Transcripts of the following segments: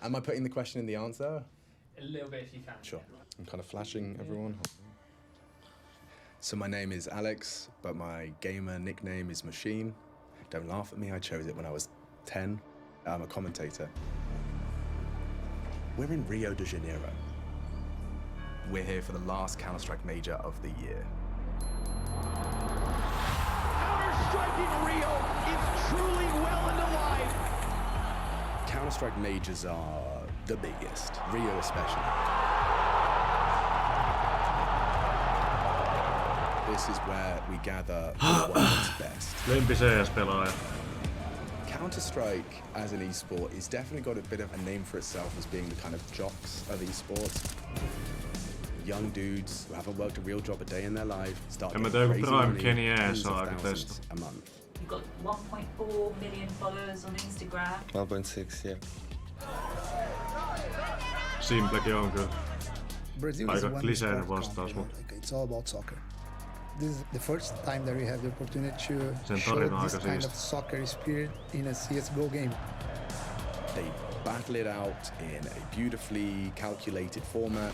Am I putting the question in the answer? A little bit if you can. Sure. I'm kind of flashing everyone. So my name is Alex, but my gamer nickname is Machine. Don't laugh at me, I chose it when I was 10. I'm a commentator. We're in Rio de Janeiro. We're here for the last Counter-Strike major of the year. Counter-Striking Rio is truly well and alive. Counter-Strike majors are the biggest, Rio especially. This is where we gather what's best. Lempi CS-pelaaja. Counter-Strike as an esport is definitely got a bit of a name for itself as being the kind of jocks of esports. Young dudes who haven't worked a real job a day in their life start getting crazy money, tens of thousands a month. You've got 1.4 million followers on Instagram. 1.6, yeah. Simplekin on kyllä. Brazil is Aika a wonderful kliseinen country, vastaus, mutta it's all about soccer. This is the first time that we have the opportunity to sen show tarina on this aika kind of siisti. soccer spirit in a CSGO game. They battle it out in a beautifully calculated format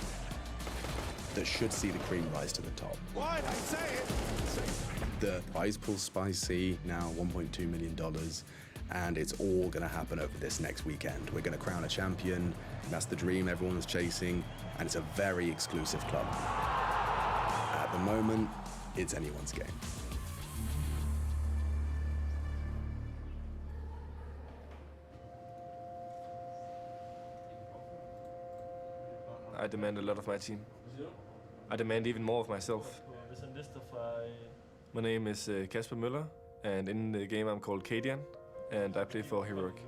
that should see the cream rise to the top. What? I say it. The prize pool's spicy, now $1.2 million, and it's all gonna happen over this next weekend. We're gonna crown a champion, that's the dream everyone was chasing, and it's a very exclusive club. At the moment, it's anyone's game. I demand a lot of my team. I demand even more of myself. My name is Kasper Møller, and in the game I'm called Kadian, and I play for Heroic.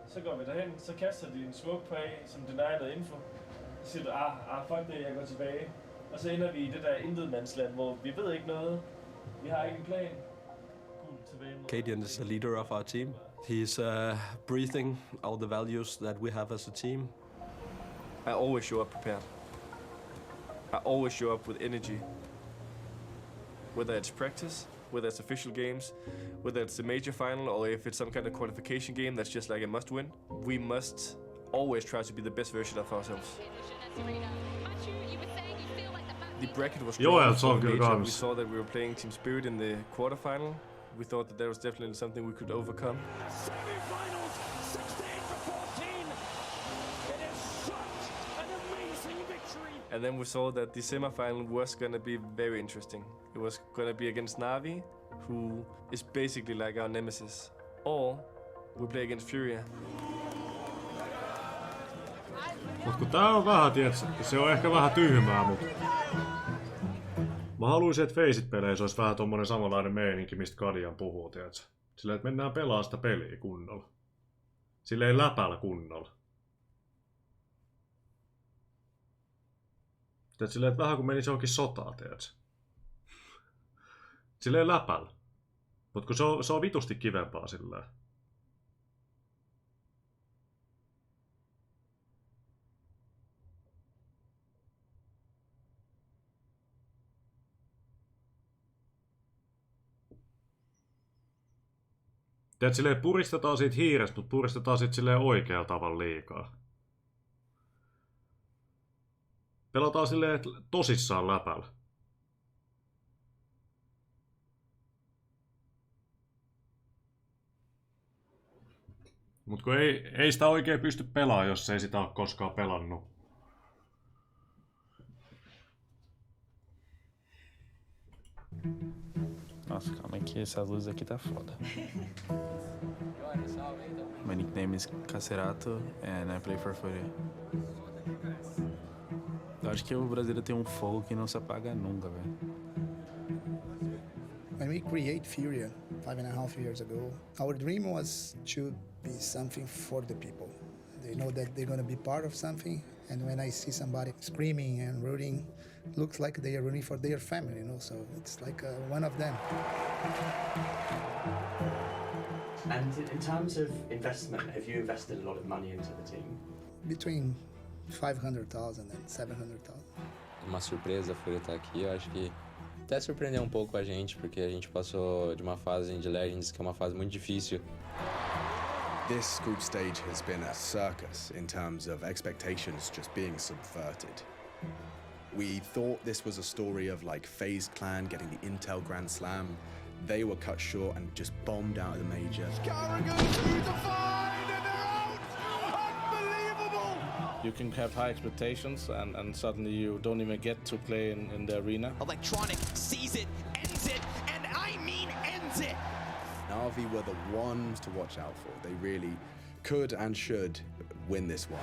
Så går vi derhen, så kaster de en smoke på A, som denier noget info. Så siger du, fuck det, jeg går tilbage. Og så ender vi i det der intetmandsland, hvor vi ved ikke noget. Vi har ikke en plan. Kadian is the leader of our team. He's breathing all the values that we have as a team. I always show up prepared. I always show up with energy. Whether it's practice, whether it's official games, whether it's the major final, or if it's some kind of qualification game that's just like a must win, we must always try to be the best version of ourselves. The bracket was strong for the major. We saw that we were playing Team Spirit in the quarterfinal. We thought that was definitely something we could overcome. Semi-finals, 16-14. It is such an amazing victory. And then we saw that the semi-final was gonna be very interesting. It was gonna be against Na'Vi, who is basically like our nemesis. Or we play against Furia. Mut kun tää on vähän, tietsä, se on ehkä vähän tyhmää, mut mä haluaisin, että Faceit-peleissä olisi vähän tommonen samanlainen meininki, mistä Kadian puhuu, tietsä. Silleen, että mennään pelaa sitä peliä kunnolla. Silleen läpällä kunnolla. Tiedät, silleen, että vähän kun menisi johonkin sotaan, tiedätkö? Silleen läpällä. Mut kun se on vitusti kivempaa silleen. Tiedät, silleen puristetaan siitä hiirestä, mutta puristetaan siitä silleen oikealla tavalla liikaa. Pelataan silleen tosissaan läpällä. Mut kun ei sitä oikein pysty pelaamaan, jos ei sitä ole koskaan pelannut. Nossa, calma aí que essa luz aqui tá foda. My nickname is Cacerato and I play for Fúria. Eu acho que o brasileiro tem um fogo que não se apaga nunca, velho. When we create Furia 5.5 years ago, our dream was to be something for the people. They know that they're going to be part of something, and when I see somebody screaming and rooting, looks like they are rooting for their family, you know, so it's like one of them. And in terms of investment, have you invested a lot of money into the team? Between 500,000 and 700,000. Uma surpresa a Fúria estar aqui, eu acho que até surpreendeu um pouco a gente, porque a gente passou de uma fase de Legends, que é uma fase muito difícil. This group stage has been a circus in terms of expectations just being subverted. We thought this was a story of like FaZe Clan getting the Intel Grand Slam. They were cut short and just bombed out of the major. You can have high expectations and suddenly you don't even get to play in the arena. Electronic sees it, ends it, and I mean ends it. Na'Vi were the ones to watch out for. They really could and should win this one.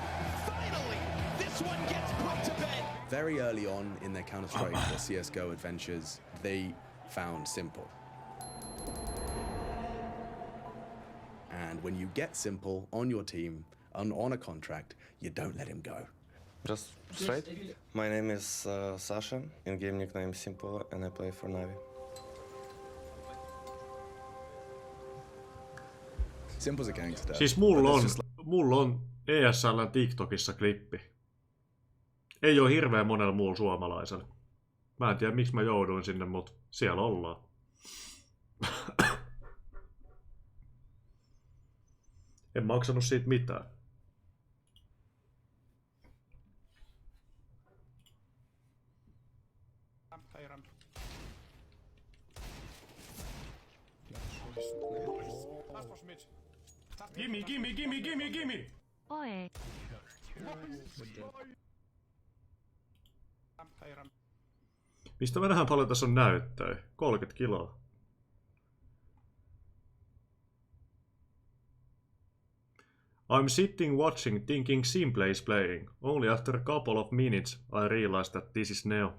Finally, this one gets put to bed. Very early on in their Counter-Strike or CSGO adventures, they found Simple. And when you get Simple on your team, on a contract, you don't let him go. Just straight. My name is Sasha, in-game nickname Simple, and I play for Na'Vi. Simple's a gangster. Siis mulla on ESL:n TikTokissa klippi. Ei oo hirveän monella muulla suomalaisella. Mä en tiedä miksi mä jouduin sinne, mut siellä ollaan. En maksanut siitä mitään. Gimme! Oi. Mistä mä nähdään paljon tässä on näyttöä? 30 kiloa. I'm sitting watching thinking Simple is playing. Only after a couple of minutes I realized that this is Neo.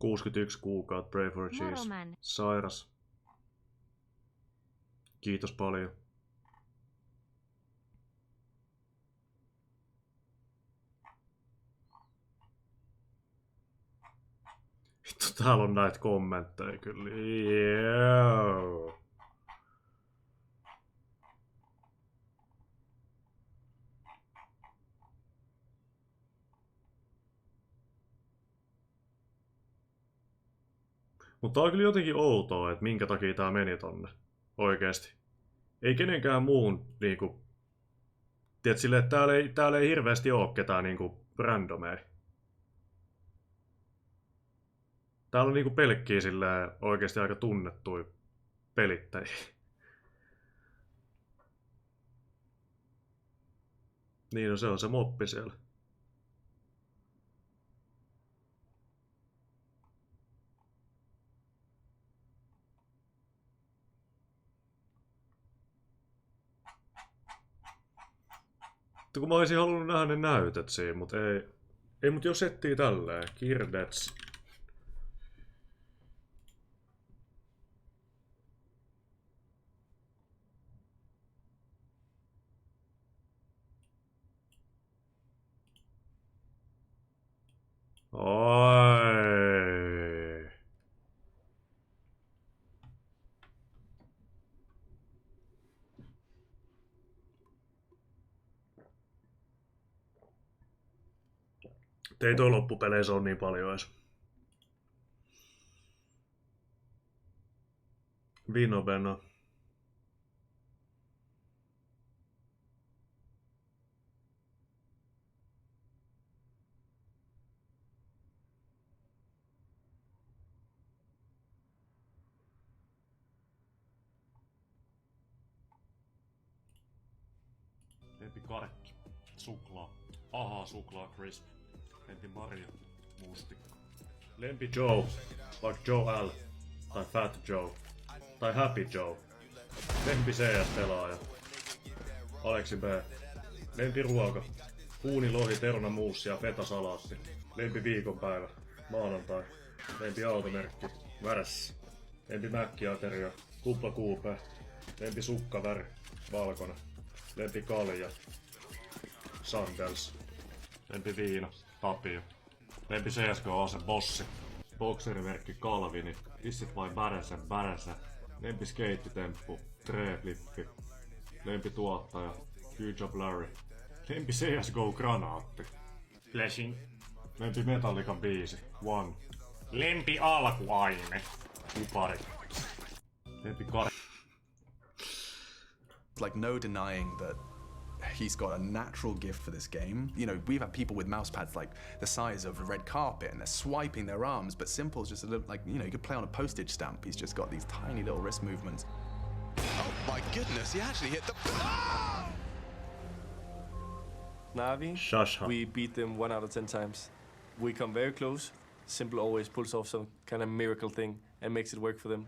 $61 kuukautta, pray for a cheese. Sairas. Kiitos paljon. Vittu, täällä on näitä kommentteja kyllä. Joo. Mutta on kyllä jotenkin outoa, että minkä takia tää meni tonne. Oikeesti. Ei kenenkään muun niinku... Tiedät silleen, että täällä ei hirveästi oo ketään niinku randomeja. Täällä on niinku pelkkiä silleen oikeesti aika tunnettuja pelittäjiä. Niin, no se on se moppi siellä. Kun mä olisin halunnut nähdä ne näytöt siinä, mutta ei mut jos etsii tälleen. Kirdez. Oi. Ei toi loppupeleissä ole niin paljon edes. Vinobeno. Lempi karkki. Suklaa. Ahaa, suklaa crisp. Lempi marja. Mustikka. Lempi Joe. Like Joe L. Tai Fat Joe. Tai Happy Joe. Lempi CS-pelaaja. Aleksi B. Lempi ruoka. Uunilohi, teruna muussi ja fetasalaatti. Lempi viikonpäivä. Maanantai. Lempi automerkki. Värässä. Lempi mäkkiateria. Kupla kuupe. Lempi sukkaväri. Valkoinen. Lempi kalja. Sandels. Lempi viina. Tapio. Lempi CSGO ase bossi. Bokserimerkki Kalvini. Tissit vain bäräsä. Lempi skeittitemppu. Treeflippi. Lempi tuottaja. Good job Larry. Lempi CSGO granaatti. Flashing. Lempi Metallican biisi. One. Lempi alkuaine. Kupari. Lempi kar... Like no denying that he's got a natural gift for this game. You know, we've had people with mouse pads like the size of a red carpet and they're swiping their arms, but Simple's just a little like, you know, you could play on a postage stamp. He's just got these tiny little wrist movements. Oh my goodness, he actually hit the... Na'Vi, we beat them 1 out of 10 times. We come very close. Simple always pulls off some kind of miracle thing and makes it work for them.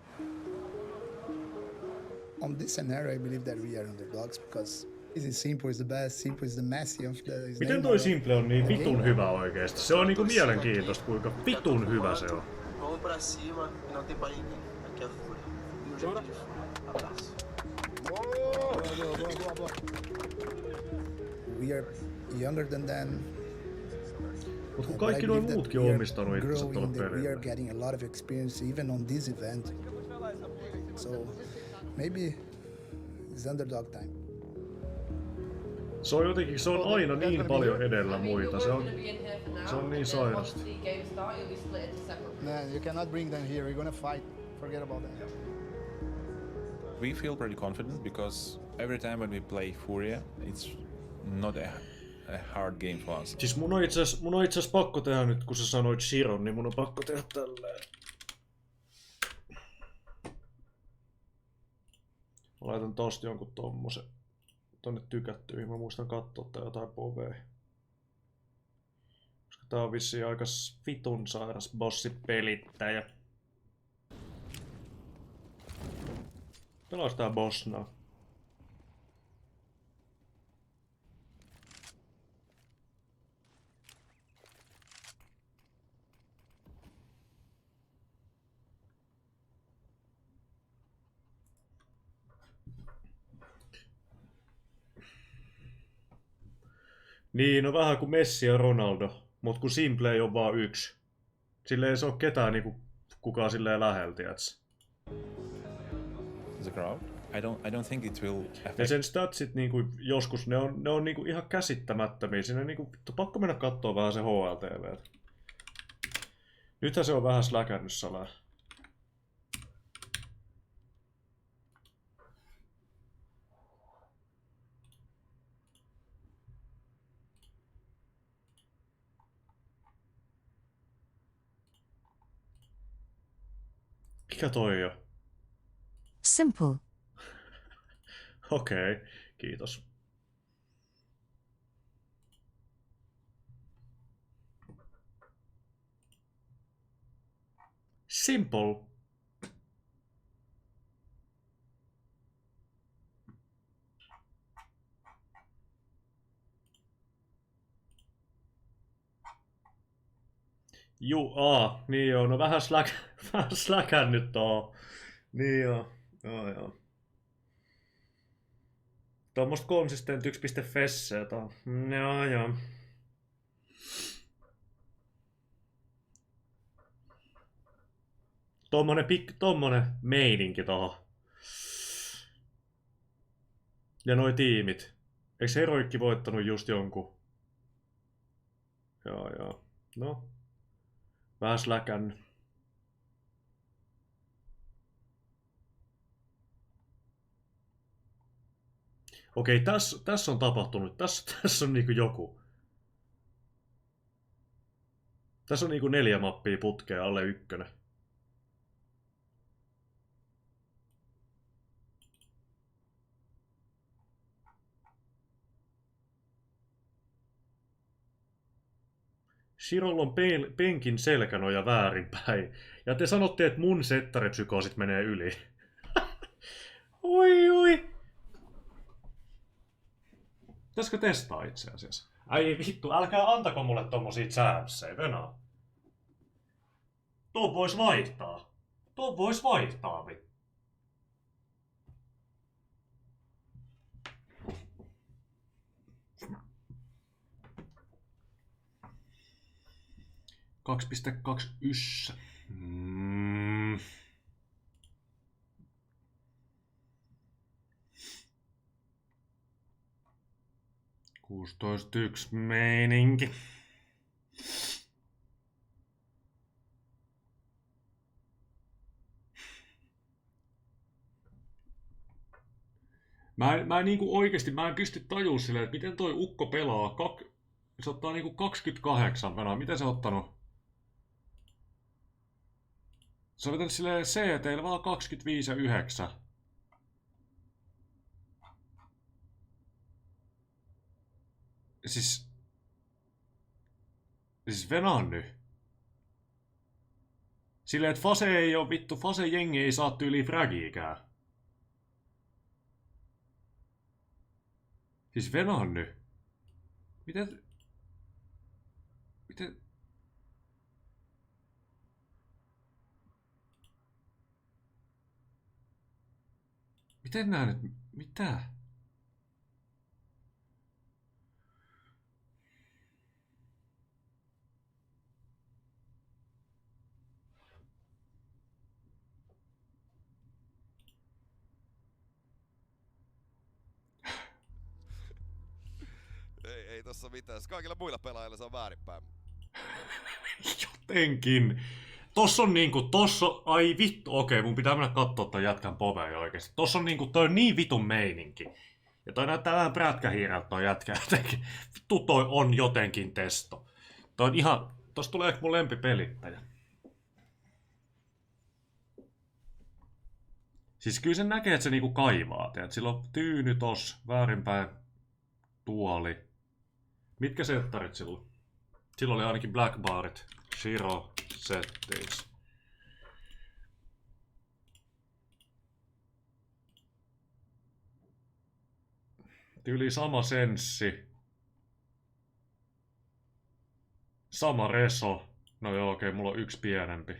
On this scenario, I believe that we are underdogs because Simple is the best, Simple is the Messi of the... Miten toi Simple on niin vitun hyvä oikeesti? Se on niinku mielenkiintoista, kuinka vitun hyvä se on. Vamos pra cima, e não tem pra ninguém. Aqui é a Fúria. E o jogo de Fúria. Abraço. We are younger than them. Mut kun kaikki nuo muutkin on omistanut itsensä tuolla We are pelillä. getting a lot of experience even on this event. So maybe it's underdog time. Se on jotenkin, se on aina niin paljon edellä muita. Se on niin sairasta. Man, you cannot bring them here. We're gonna fight. Forget about that. We feel pretty confident because every time when we play Furia, it's not a hard game for us. Siis mun on itse asiassa pakko tehdä nyt, kun sä sanoit Shiron, niin mun on pakko tehdä tälleen. Mä laitan tosta jonkun tommosen tonne tykättyihin. Mä muistan katsoa tää jotain povea. Koska tää on vissiin aika vitun sairas bossipelittäjä. Pelaas tää bossnaa. Niin, no vähän kuin Messi ja Ronaldo, mut kun Simple ei oo vaan yksi. Sille ei se oo ketään niinku kukaan silleen läheltä, tiiäts. The crowd? I don't think it will affect... Ja sen statsit niinku joskus, ne on niinku ihan käsittämättömiä. Siinä niinku, pakko mennä kattoo vähän se HLTVtä. Nythän se on vähän släkännyt salaa. Mikä toi on? Simple. Okei, kiitos. Simple. Niin joo, no vähän släkännyt oo. Niin joo, joo. Tuommoista consistent 1.fesse tää on. Joo. Tommonen meininki tohon. Ja noi tiimit. Eiks Heroikki voittanut just jonkun? Joo. No. Vähän släkännyt. Okei, tässä on tapahtunut. Tässä on niinku joku. Tässä on niinku 4 mappia putkea alle 1. Shirolla on penkin selkänoja väärinpäin. Ja te sanotte, että mun settaripsykoosit menee yli. Oi. Pitäisikö testaa itse asiassa? Ai vittu, älkää antako mulle tommosia chansseja, venaa. Tuon vois vaihtaa, vittu. ...2.21. 16.1 meininki. Mä niinku oikeesti, mä en pysty tajua silleen, että miten toi ukko pelaa. Se ottaa niinku 28 venaa. Miten se on ottanut? Se on vetänyt silleen CT:llä vaan 25 ja 9. Siis venaan nyt. Silleen, että Fase ei oo vittu, Fase jengi ei saa tyyliin fragiikään. Siis venaan nyt. Miten? Miten nää nyt? Mitä? Ei tossa mitään. Kaikilla muilla pelaajilla se on väärinpäin. Jotenkin. Ai vittu, okei, mun pitää mennä kattoo ton jätkän povea oikeesti. Tossa on niinku, toi on niin vitun meininki. Ja toi näyttää vähän prätkähiirältä toi jätkä jotenkin. Vittu toi on jotenkin testo. Toi on ihan, tossa tulee ehkä mun lempipelittäjä. Siis kyllä se näkee, että se niinku kaivaa, teet. Sillä on tyyny tossa, väärinpäin tuoli. Mitkä settarit sillä? Sillä oli ainakin black barit. Shiro settings. Tyyli sama senssi. Sama reso. No joo, okei, mulla on yksi pienempi.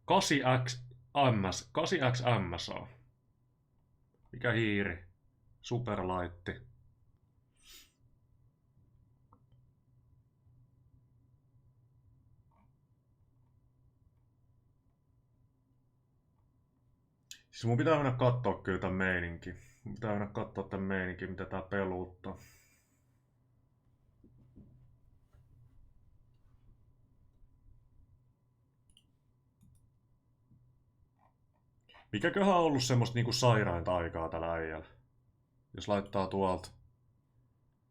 8x MSA. Mikä hiiri? Superlaitti. Siis mun pitää mennä kattoo kyllä tän meininki. Mun pitää mennä kattoo tän meininki, mitä tää peluuttaa. Mikäköhän on ollut semmoista niinku sairainta aikaa tällä äijällä? Jos laittaa tuolta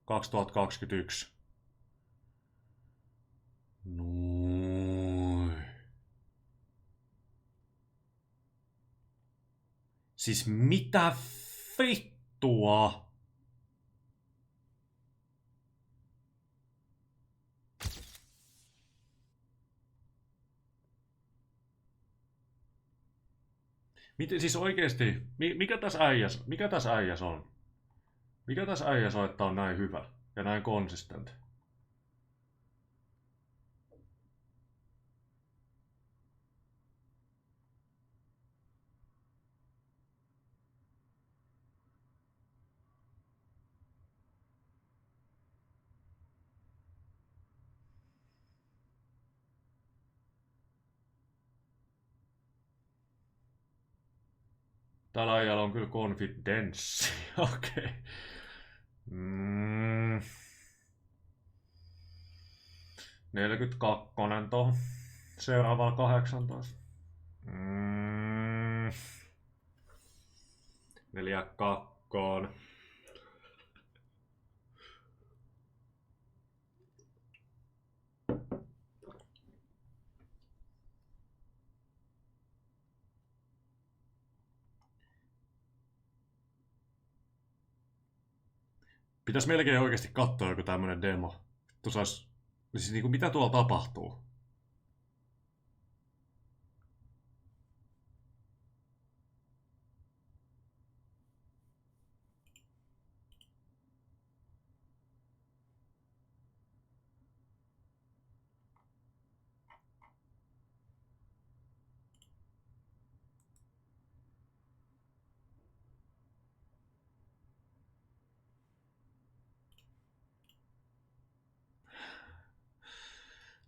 2021. Noin. Siis mitä vittua? Miten siis oikeesti, mikä tässä äijäs on? Mikä tässä äijäs on, että on näin hyvä ja näin konsistentti? Tällä ajalla on kyllä confidence. Okei. 42 tuohon. Seuraavalla 18. 42. Pitäis melkein oikeesti katsoa joku tämmönen demo. Tuossa olisi, siis niinku mitä tuolla tapahtuu?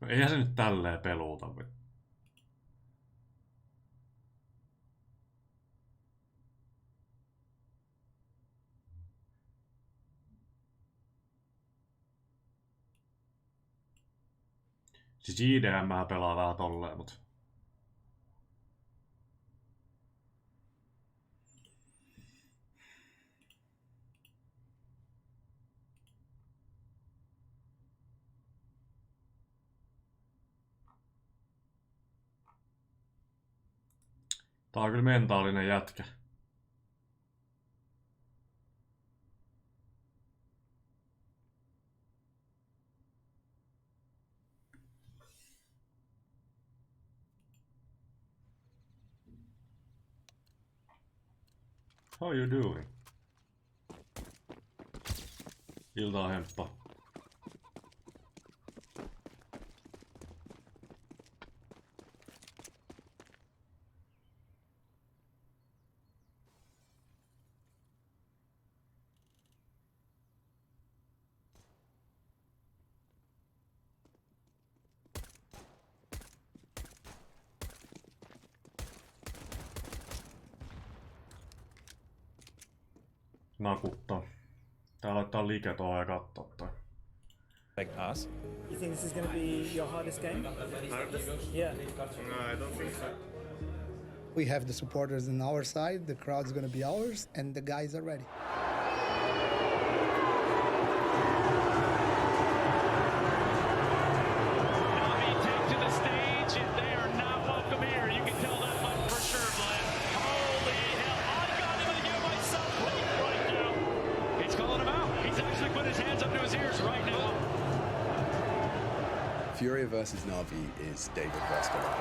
No eihän se nyt tälleen peluuta. Siis JDM pelaa vähän tolleen, mut... Tää on kyllä mentaalinen jätkä. How are you doing? Iltaa hemppa. Nakuttaa. Tää laittaa liike tuohon ja kattoo toi. Like us? You think this is going to be your hardest game? Hardest? Yeah. No, I don't think so. We have the supporters on our side, the crowd's going to be ours, and the guys are ready. Furia versus Na'Vi is David versus Goliath.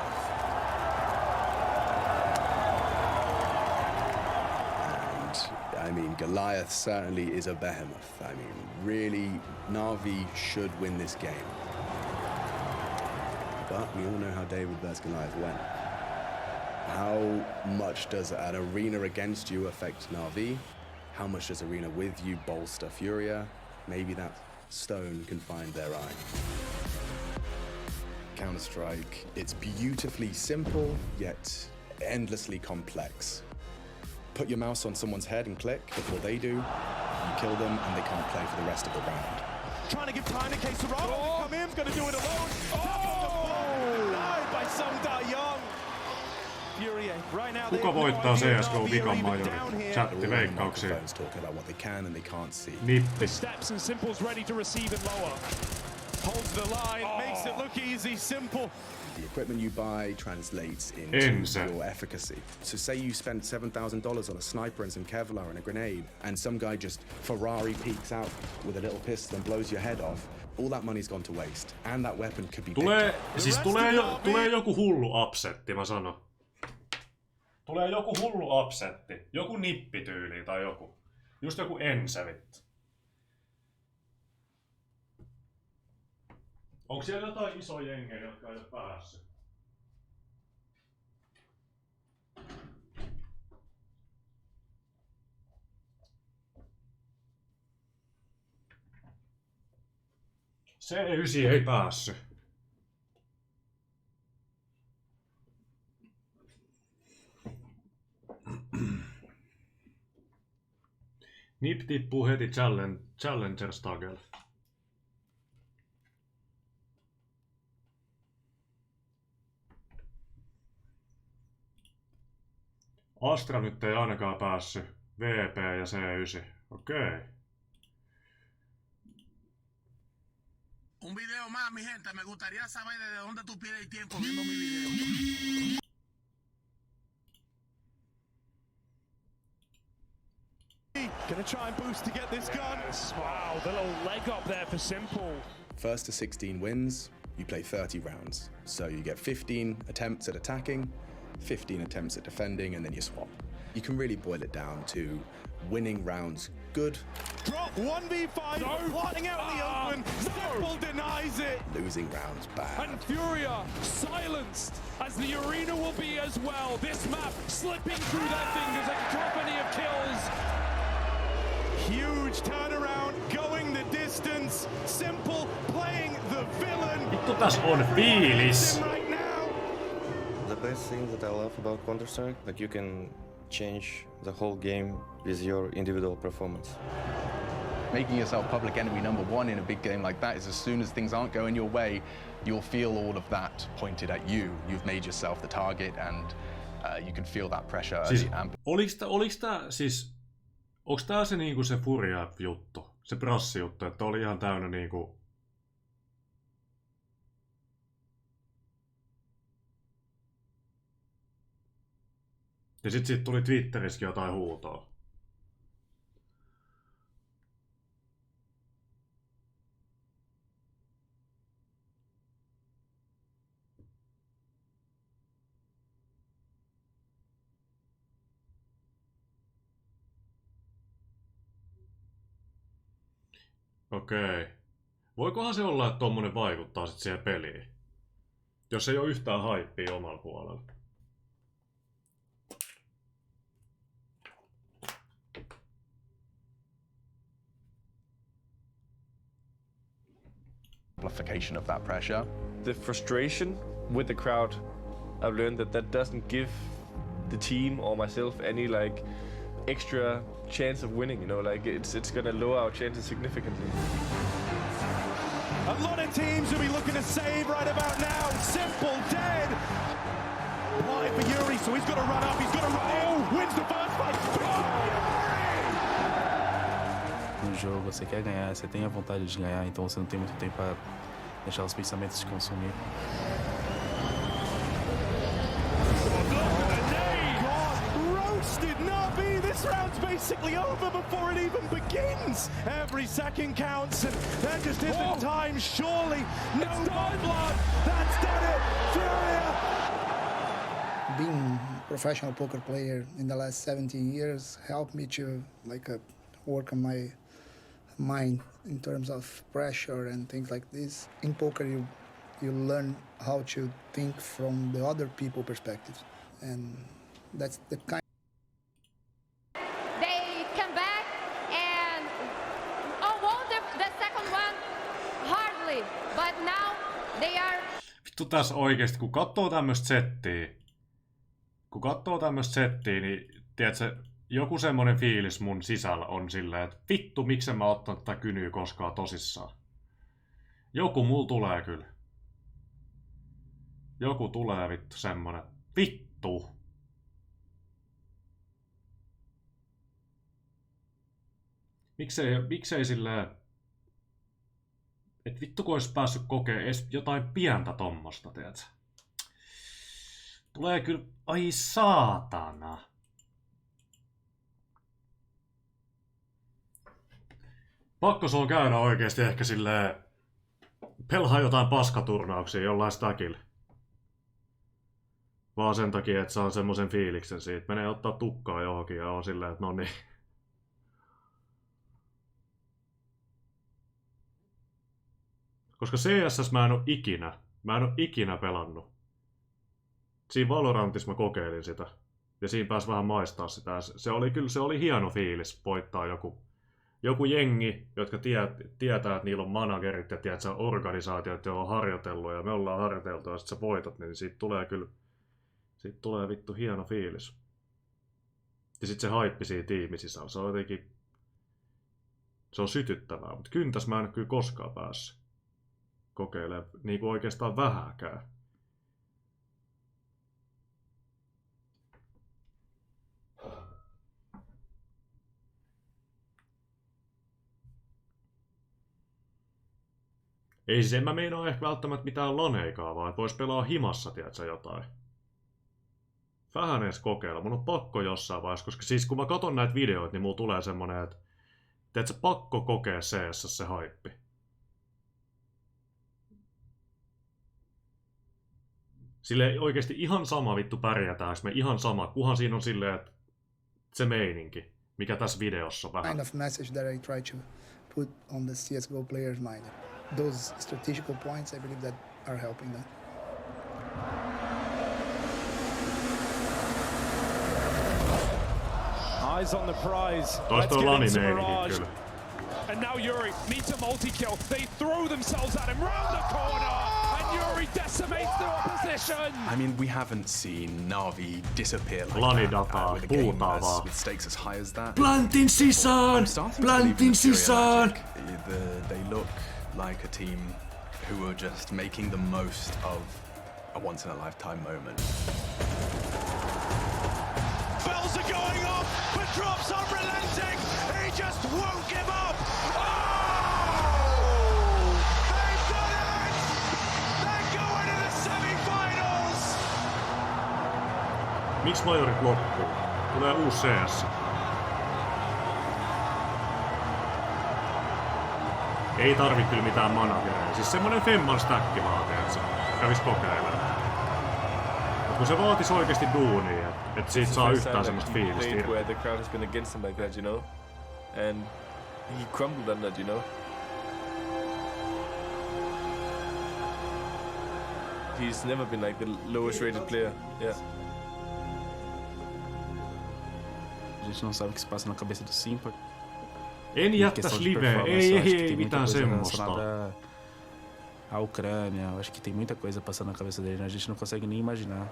And I mean, Goliath certainly is a behemoth. I mean, really, Na'Vi should win this game. But we all know how David versus Goliath went. How much does an arena against you affect Na'Vi? How much does arena with you bolster Furia? Maybe that stone can find their eye. Counter-Strike, it's beautifully simple, yet endlessly complex. Put your mouse on someone's head and click before they do, you kill them and they can't play for the rest of the round. Trying to give time to K-Serrano to come in, he's going to do it alone. Oh! Denied by Sung Da-Young. Furia, right now Kuka voittaa CSGO vikan majori? Chatti veikkauksia. Nippi. Steps and Simple's ready to receive it lower. Holds the line, makes it look easy, Simple. The equipment you buy translates into your efficacy. So say you spent $7,000 on a sniper and some Kevlar and a grenade, and some guy just Ferrari peeks out with a little pistol and blows your head off. All that money's gone to waste, and that weapon could be Tulee joku hullu upsetti, mä sanon. Tulee joku hullu upsetti. Joku nippityyli tai joku. Just joku ensevit. Onko siellä jotain isoja jengejä, jotka ei ole päässyt? C9 ei päässyt. Nip tippuu heti Challenger Stagel. Astra nyt ei ainakaan päässyt. VP ja C9. Okei. Un video más, mi gente. Me gustaría saber desde dónde tú pierdes el tiempo viendo mi video. Gonna try and boost to get this gun. Wow, the little leg up there for Simple. First to 16 wins, you play 30 rounds. So you get 15 attempts at attacking, 15 attempts at defending, and then you swap. You can really boil it down to winning rounds good. Drop 1v5, flying out in the open, Simple denies it. Losing rounds bad. And Furia silenced, as the arena will be as well. This map slipping through their fingers, a cacophony of kills. Huge turnaround, going the distance. Simple playing the villain. Vittu taas on fiilis. The best thing that I love about Counter-Strike, that you can change the whole game with your individual performance. Making yourself public enemy number one in a big game like that is as soon as things aren't going your way, you'll feel all of that pointed at you. You've made yourself the target and you can feel that pressure. Siis, onks tää se niinku se Furia-juttu, se brassijuttu, että oli ihan täynnä niinku... Ja sit siitä tuli Twitterissäkin jotain huutoa. Okei. Voikohan se olla, että tommonen vaikuttaa sit siihen peliin? Jos ei oo yhtään haippia omalla puolella. Amplification of that pressure. The frustration with the crowd, I've learned that doesn't give the team or myself any like extra chance of winning, you know, like it's gonna lower our chances significantly. A lot of teams will be looking to save right about now. Simple dead. Wide for Yuri, so he's got to run up, he's got to run in. Wins the first fight. No jogo, você quer ganhar, você tem a vontade de ganhar, então você não tem muito tempo para deixar os pensamentos te consumir. Roasted Navi! This round's basically over before it even begins! Every second counts and there just isn't time, surely! No blood! That's done it! Furia! Being a professional poker player in the last 17 years helped me to work on my mind in terms of pressure and things like this. In poker, you learn how to think from the other people perspectives, and that's the kind. They come back and won the second one hardly, but now they are. Vittu tässä oikeesti, kun katsoo tämmöstä settiä, niin tiedätkö, joku semmonen fiilis mun sisällä on silleen, että vittu, miksen mä ottanut tätä kynyä koskaan tosissaan. Joku mulla tulee kyllä. Joku tulee vittu semmonen. Vittu! Miksei silleen... Et vittu kun ois päässyt kokee edes jotain pientä tommosta, tiedätkö? Tulee kyllä... Ai saatana! Pakko se on käydä oikeesti ehkä silleen... Pelaa jotain paskaturnauksia jollain stakilla. Vaan sen takia, että saa semmosen fiiliksen siitä. Menee ottaa tukkaa johonkin ja on silleen, että no niin. Koska CSS mä en oo ikinä pelannut. Siinä Valorantissa mä kokeilin sitä. Ja siinä pääsi vähän maistaa sitä. Se oli hieno fiilis voittaa joku jengi, jotka tietää, että niillä on managerit ja tiedät, organisaatiot, joilla on harjoitellut ja me ollaan harjoiteltu ja sit sä voitat, niin siitä tulee vittu hieno fiilis. Ja sit se haippi siinä tiimin sisällä, se on jotenkin, se on sytyttävää, mutta kyntäs mä en ole kyllä koskaan päässyt kokeilemaan niin kuin oikeastaan vähääkään. Ei siis en mä meinaa ehkä välttämättä mitään laneikaa, vaan että vois pelaa himassa, tiedätkö, jotain. Vähän edes kokeilla. Mun on pakko jossain vaiheessa, koska siis kun mä katon näitä videoita, niin mulla tulee semmonen, että tiedätkö, pakko kokea CS se haippi. Silleen oikeesti ihan sama vittu pärjätäänkö me, ihan sama, kunhan siinä on silleen, että se meininki, mikä tässä videossa on vähän. Kind of message that I try to put on the CSGO players' mind. Those strategical points, I believe that are helping them. Eyes on the prize. Toista on Lani meininki kyllä. And now Yuri needs a multi-kill. They throw themselves at him round the corner, and Yuri decimates the opposition. I mean, we haven't seen Na'Vi disappear like Lani that dataa, with a game puhutaan vaan. with stakes as high as that. Plantin sisään! Plantin sisään! They look like a team who are just making the most of a once-in-a-lifetime moment. Bells are going off, but Drop's unrelenting. He just won't give up. Oh! They've done it! They're going to the semi-finals. Miksi majorit loppuu? Tulee uusi CS. Ei tarvi kyllä mitään manageria. Siis semmonen femman stäkki vaatii, että se kävis kokeilemaan. Mut kun se vaatis oikeesti duunia, että siitä saa yhtään semmoista fiilistä irti. Where the crowd has been against him like that, you know? And he crumbled on that, you know? He's never been like the lowest rated player. Yeah. A gente não sabe o que se passa na cabeça do Simpa. En jättäis liveä, ei mitään semmoista. A Ucrânia, eu acho que tem muita coisa passando na cabeça dele, a gente não consegue nem imaginar.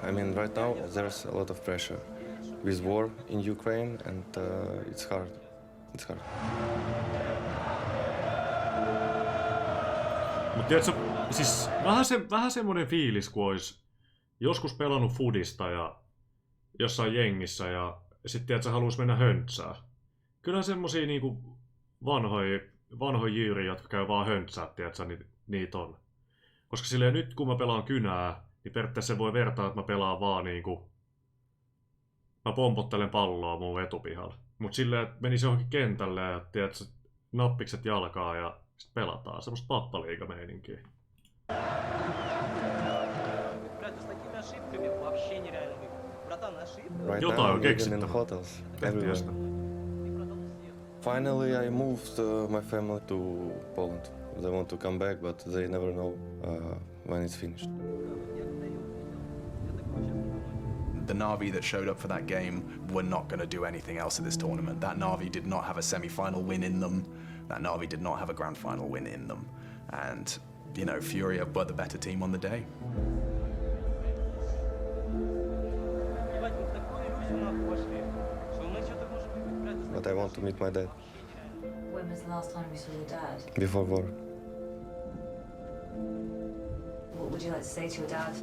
I mean, right now there's a lot of pressure with war in Ukraine, and it's hard. It's hard. Mut tiedätkö, siis vähän semmonen fiilis, kun ois joskus pelannut fudista ja jossain jengissä ja sit tiedätkö, haluais mennä höntsää. Kyllä semmosia niinku vanhoja jyyriä, jotka käy vaan höntsää, tiedätkö, niitä on. Koska silleen nyt kun mä pelaan kynää, niin periaatteessa se voi vertaa, että mä pelaan vaan niinku... Mä pompottelen palloa mun etupihalla. Mut silleen, että menis johonkin kentälle ja tiedätkö, nappikset jalkaa ja sit pelataan. Semmosta pappaliiga-meininkiä. Right Jotain now on I'm living in keksittävä. hotels everywhere. Finally, I moved my family to Poland. They want to come back, but they never know when it's finished. The Na'Vi that showed up for that game were not going to do anything else in this tournament. That Na'Vi did not have a semi-final win in them. That Na'Vi did not have a grand final win in them. And, you know, Furia were the better team on the day. But I want to meet my dad. When was the last time you saw your dad? Before war. What would you like to say to your dad?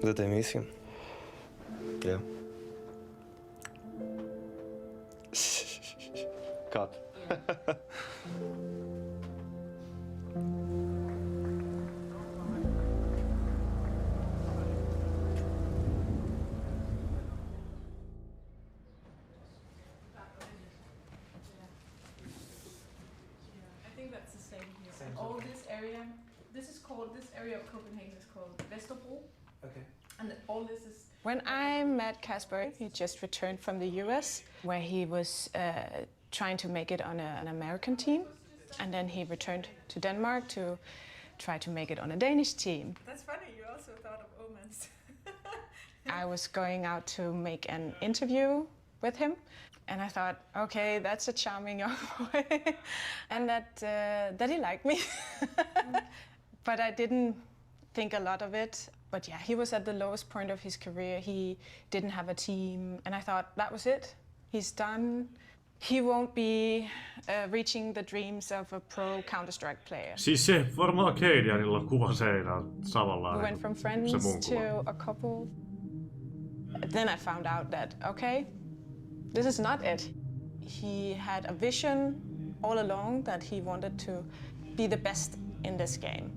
That I miss him. Yeah. Cut. That's the same here. All this area, this area of Copenhagen is called Vesterbro. Okay. And all this is... When I met Kasper, he just returned from the US, where he was trying to make it on an American team. And then he returned to Denmark to try to make it on a Danish team. That's funny, you also thought of omens. I was going out to make an interview with him. And I thought, okay, that's a charming young boy. And that he liked me. But I didn't think a lot of it. But yeah, he was at the lowest point of his career. He didn't have a team. And I thought, that was it. He's done. He won't be reaching the dreams of a pro Counter-Strike player. Siis se varmaan Cadianilla kuva seinään samanlainen. We went from friends to a couple. Then I found out that, okay, this is not it. He had a vision all along that he wanted to be the best in this game.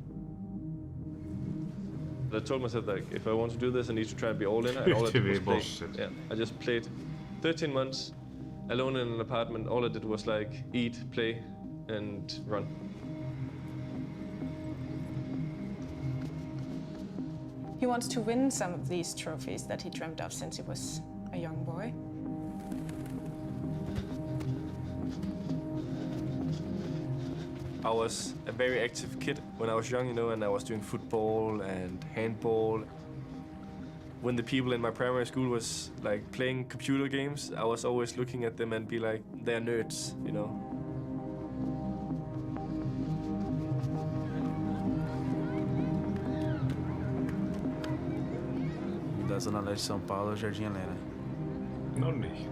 I told myself like, if I want to do this, I need to try and be all in. And all I did was play. Yeah, I just played 13 months alone in an apartment. All I did was like eat, play, and run. He wants to win some of these trophies that he dreamt of since he was a young boy. I was a very active kid when I was young, you know, and I was doing football and handball. When the people in my primary school was like playing computer games, I was always looking at them and be like, they're nerds, you know. Da Zona Leste de São Paulo, Jardim Helena. Nonni.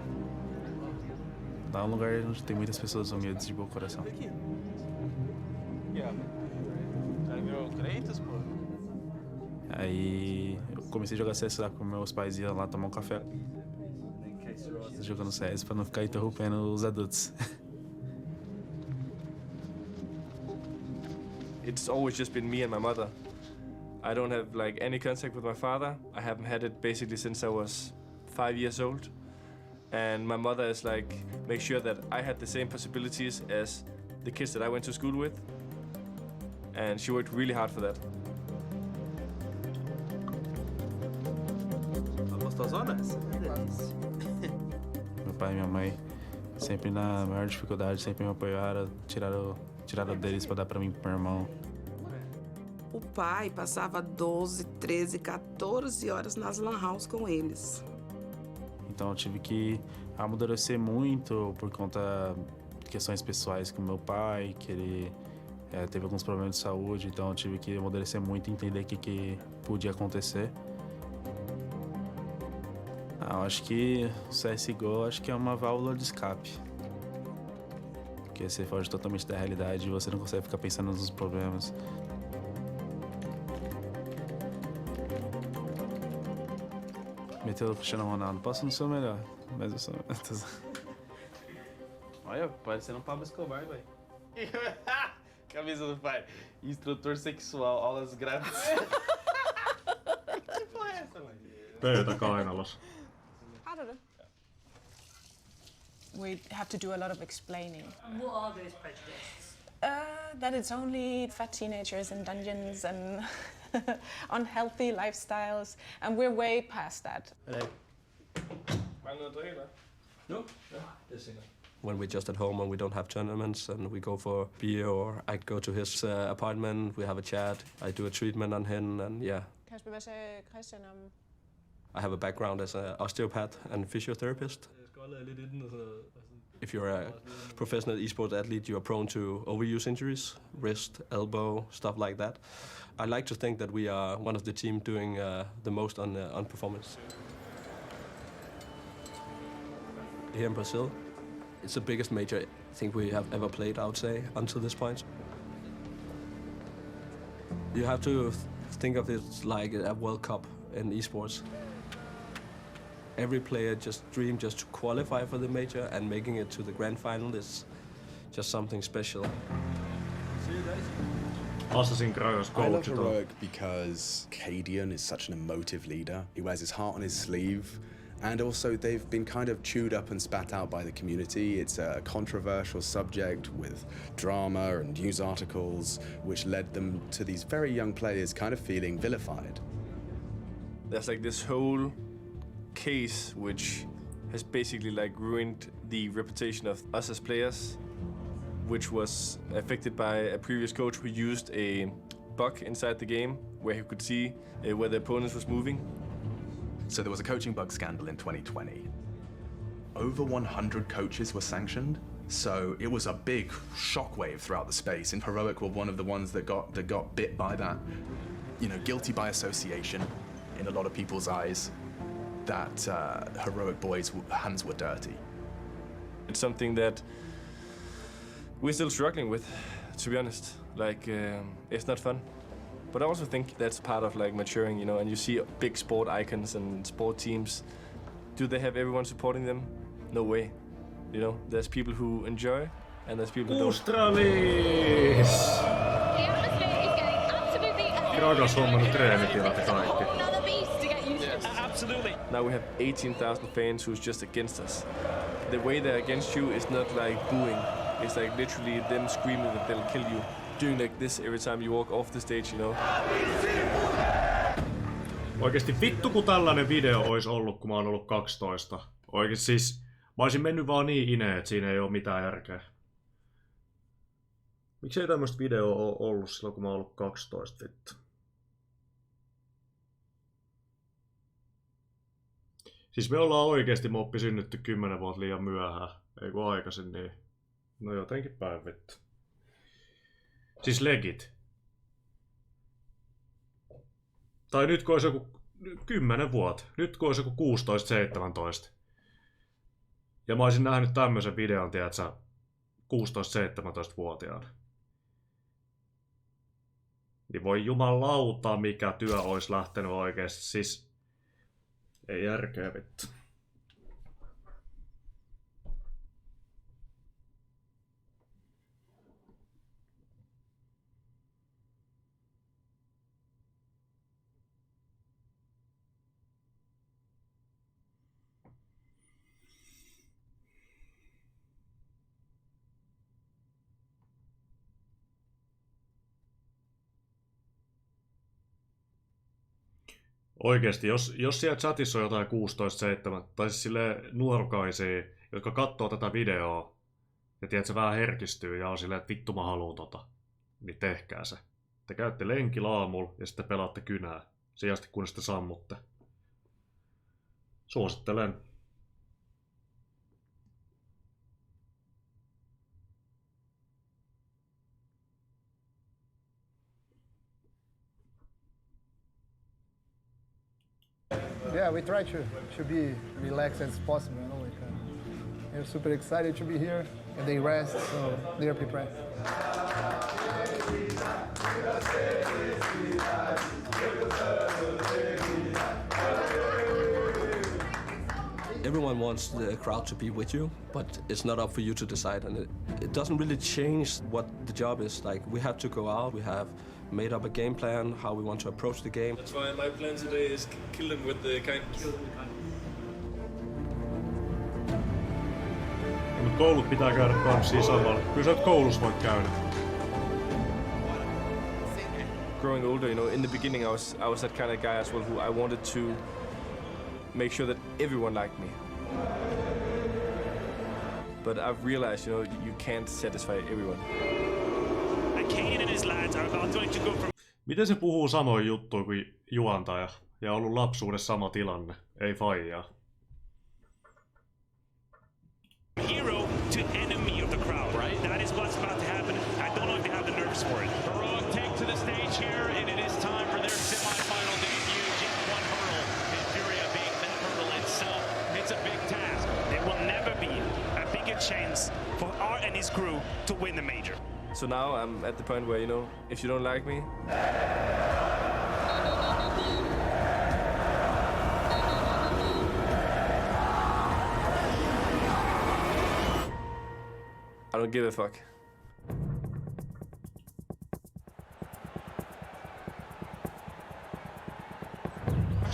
Lá é um lugar onde tem muitas pessoas humildes de bom coração. Aí eu comecei a jogar CS lá com meus pais, iam lá tomar um café. Jogando CS pra não ficar interrompendo os adultos. It's always just been me and my mother. I don't have like any contact with my father. I haven't had it basically since I was 5 years old. And my mother is like, make sure that I had the same possibilities as the kids that I went to school with. And she worked really hard for that. Meu pai e minha mãe, sempre na maior dificuldade, sempre me apoiaram, tiraram deles pra dar pra mim e pro meu irmão. O pai passava 12, 13, 14 horas nas lan house com eles. Então eu tive que amadurecer muito por conta de questões pessoais com meu pai, que ele teve alguns problemas de saúde, então eu tive que amadurecer muito e entender o que podia acontecer. Eu acho que o CSGO acho que é uma válvula de escape. Porque você foge totalmente da realidade e você não consegue ficar pensando nos problemas. Meteu o Cristiano Ronaldo. Posso não ser o melhor, mas eu sou... Olha, parecendo um Pablo Escobar, velho. Camisa do pai. Instrutor sexual, aulas grátis. Que porra é essa, mano? Pöytä kainalossa. I don't know. We have to do a lot of explaining. What are those prejudices? That it's only fat teenagers in dungeons and unhealthy lifestyles, and we're way past that. When we're just at home and we don't have tournaments and we go for beer, or I go to his apartment, we have a chat, I do a treatment on him, and yeah. Kasper, hvad sagde Christian om... I have a background as an osteopath and physiotherapist. If you're a professional esports athlete, you are prone to overuse injuries, wrist, elbow, stuff like that. I like to think that we are one of the team doing the most on performance. Here in Brazil, it's the biggest major I think we have ever played, I would say, until this point. You have to think of it like a World Cup in esports. Every player just dreams just to qualify for the major, and making it to the grand final is just something special. I love Heroic because Cadian is such an emotive leader. He wears his heart on his sleeve. And also, they've been kind of chewed up and spat out by the community. It's a controversial subject with drama and news articles, which led them to these very young players kind of feeling vilified. There's like this whole case which has basically like ruined the reputation of us as players, which was affected by a previous coach who used a bug inside the game where he could see where the opponents was moving. So there was a coaching bug scandal in 2020. Over 100 coaches were sanctioned, so it was a big shockwave throughout the space, and Heroic were one of the ones that got bit by that. You know, guilty by association in a lot of people's eyes, that Heroic boys' hands were dirty. It's something that we're still struggling with, to be honest. Like, it's not fun. But I also think that's part of like maturing, you know, and you see big sport icons and sport teams. Do they have everyone supporting them? No way. You know, there's people who enjoy and there's people who don't. The atmosphere is getting absolutely Ragas hommannut treenitilat ja kaikki. Absolutely. Now we have 18,000 fans who's just against us. The way they're against you is not like booing. It's like literally them screaming that they'll kill you. Doing like this every time you walk off the stage, you know. Oikeesti vittu kun tällainen video ois ollut, kun mä oon ollut 12. Oikeesti siis, mä oisin mennyt vaan niin ineen, että siinä ei oo mitään järkeä. Miksei tämmöstä videoa oo ollut silloin, kun mä oon ollut 12, vittu? Siis me ollaan oikeesti moppi synnytty 10 vuotta liian myöhään. Ei kun aikaisin niin. No jotenkin päin vittu. Siis legit. Tai nyt kun olisi joku 10 vuotta. Nyt kun olisi joku 16-17. Ja mä olisin nähnyt tämmöisen videon, tiedätkö, 16-17-vuotiaana. Niin voi jumalauta, mikä työ olisi lähtenyt oikeesti. Siis ei järkeä vittu. Oikeesti, jos siellä chatissa on jotain 16-7, tai siis silleen nuorukaisia, jotka katsoo tätä videoa, ja tiedät, se vähän herkistyy ja on silleen, että vittu mä haluun tota, niin tehkää se. Te käytte lenkillä aamulla ja sitten pelaatte kynää, sen asti kun sitten sammutte. Suosittelen. Yeah, we try to be relaxed as possible. You know, like, they're super excited to be here, and they rest, so they are prepared. Everyone wants the crowd to be with you, but it's not up for you to decide, and it doesn't really change what the job is. Like, we have to go out, we have made up a game plan, how we want to approach the game. That's why my plan today is kill them with the kindness. Mutta koulut pitää käydä kanssa samalla. Kyllä sä et koulussa voit käydä. Growing older, you know, in the beginning I was that kind of guy as well who I wanted to make sure that everyone liked me. But I've realized, you know, you can't satisfy everyone. Miten se puhuu samoin juttuja kuin juontaja ja on ollut lapsuudessa sama tilanne, ei faijaa? Hero to enemy of the crowd, right? That is what's about to happen. I don't know if they have the nerves for it. Heroic take to the stage here, and it is time for their semi-final debut. Just one hurdle, and Furia being that hurdle itself. It's a big task. There will never be a bigger chance for Art and his crew to win the major. So now I'm at the point where, you know, if you don't like me, I don't give a fuck.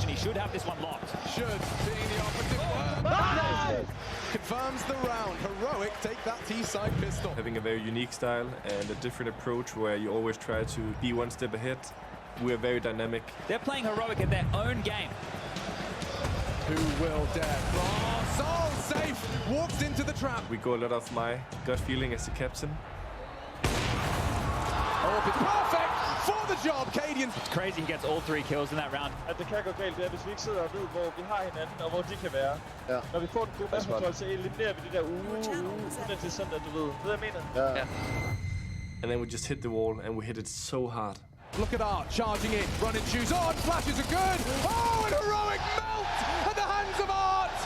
He should have this one locked. Should, being the opposite word. Confirms the round. Heroic take that T-side pistol. Having a very unique style and a different approach where you always try to be one step ahead. We are very dynamic. They're playing Heroic at their own game. Who will dare cross? All safe! Walks into the trap. We go a lot of my gut feeling as the captain. Oh, it's perfect for the job, Cadian. It's crazy he gets all 3 kills in that round. At det kan gå galt, det er, hvis vi ikke sidder og ved, hvor vi har hinanden, og hvor de kan være. Ja. Når vi får en god matchkontrol, så eliminerer vi det der uden til sådan, at du ved. Ved jeg mener? Ja. And then we just hit the wall and we hit it so hard. Look at Art charging in, running shoes on, flashes are good. Oh, and Heroic melt at the hands of Art.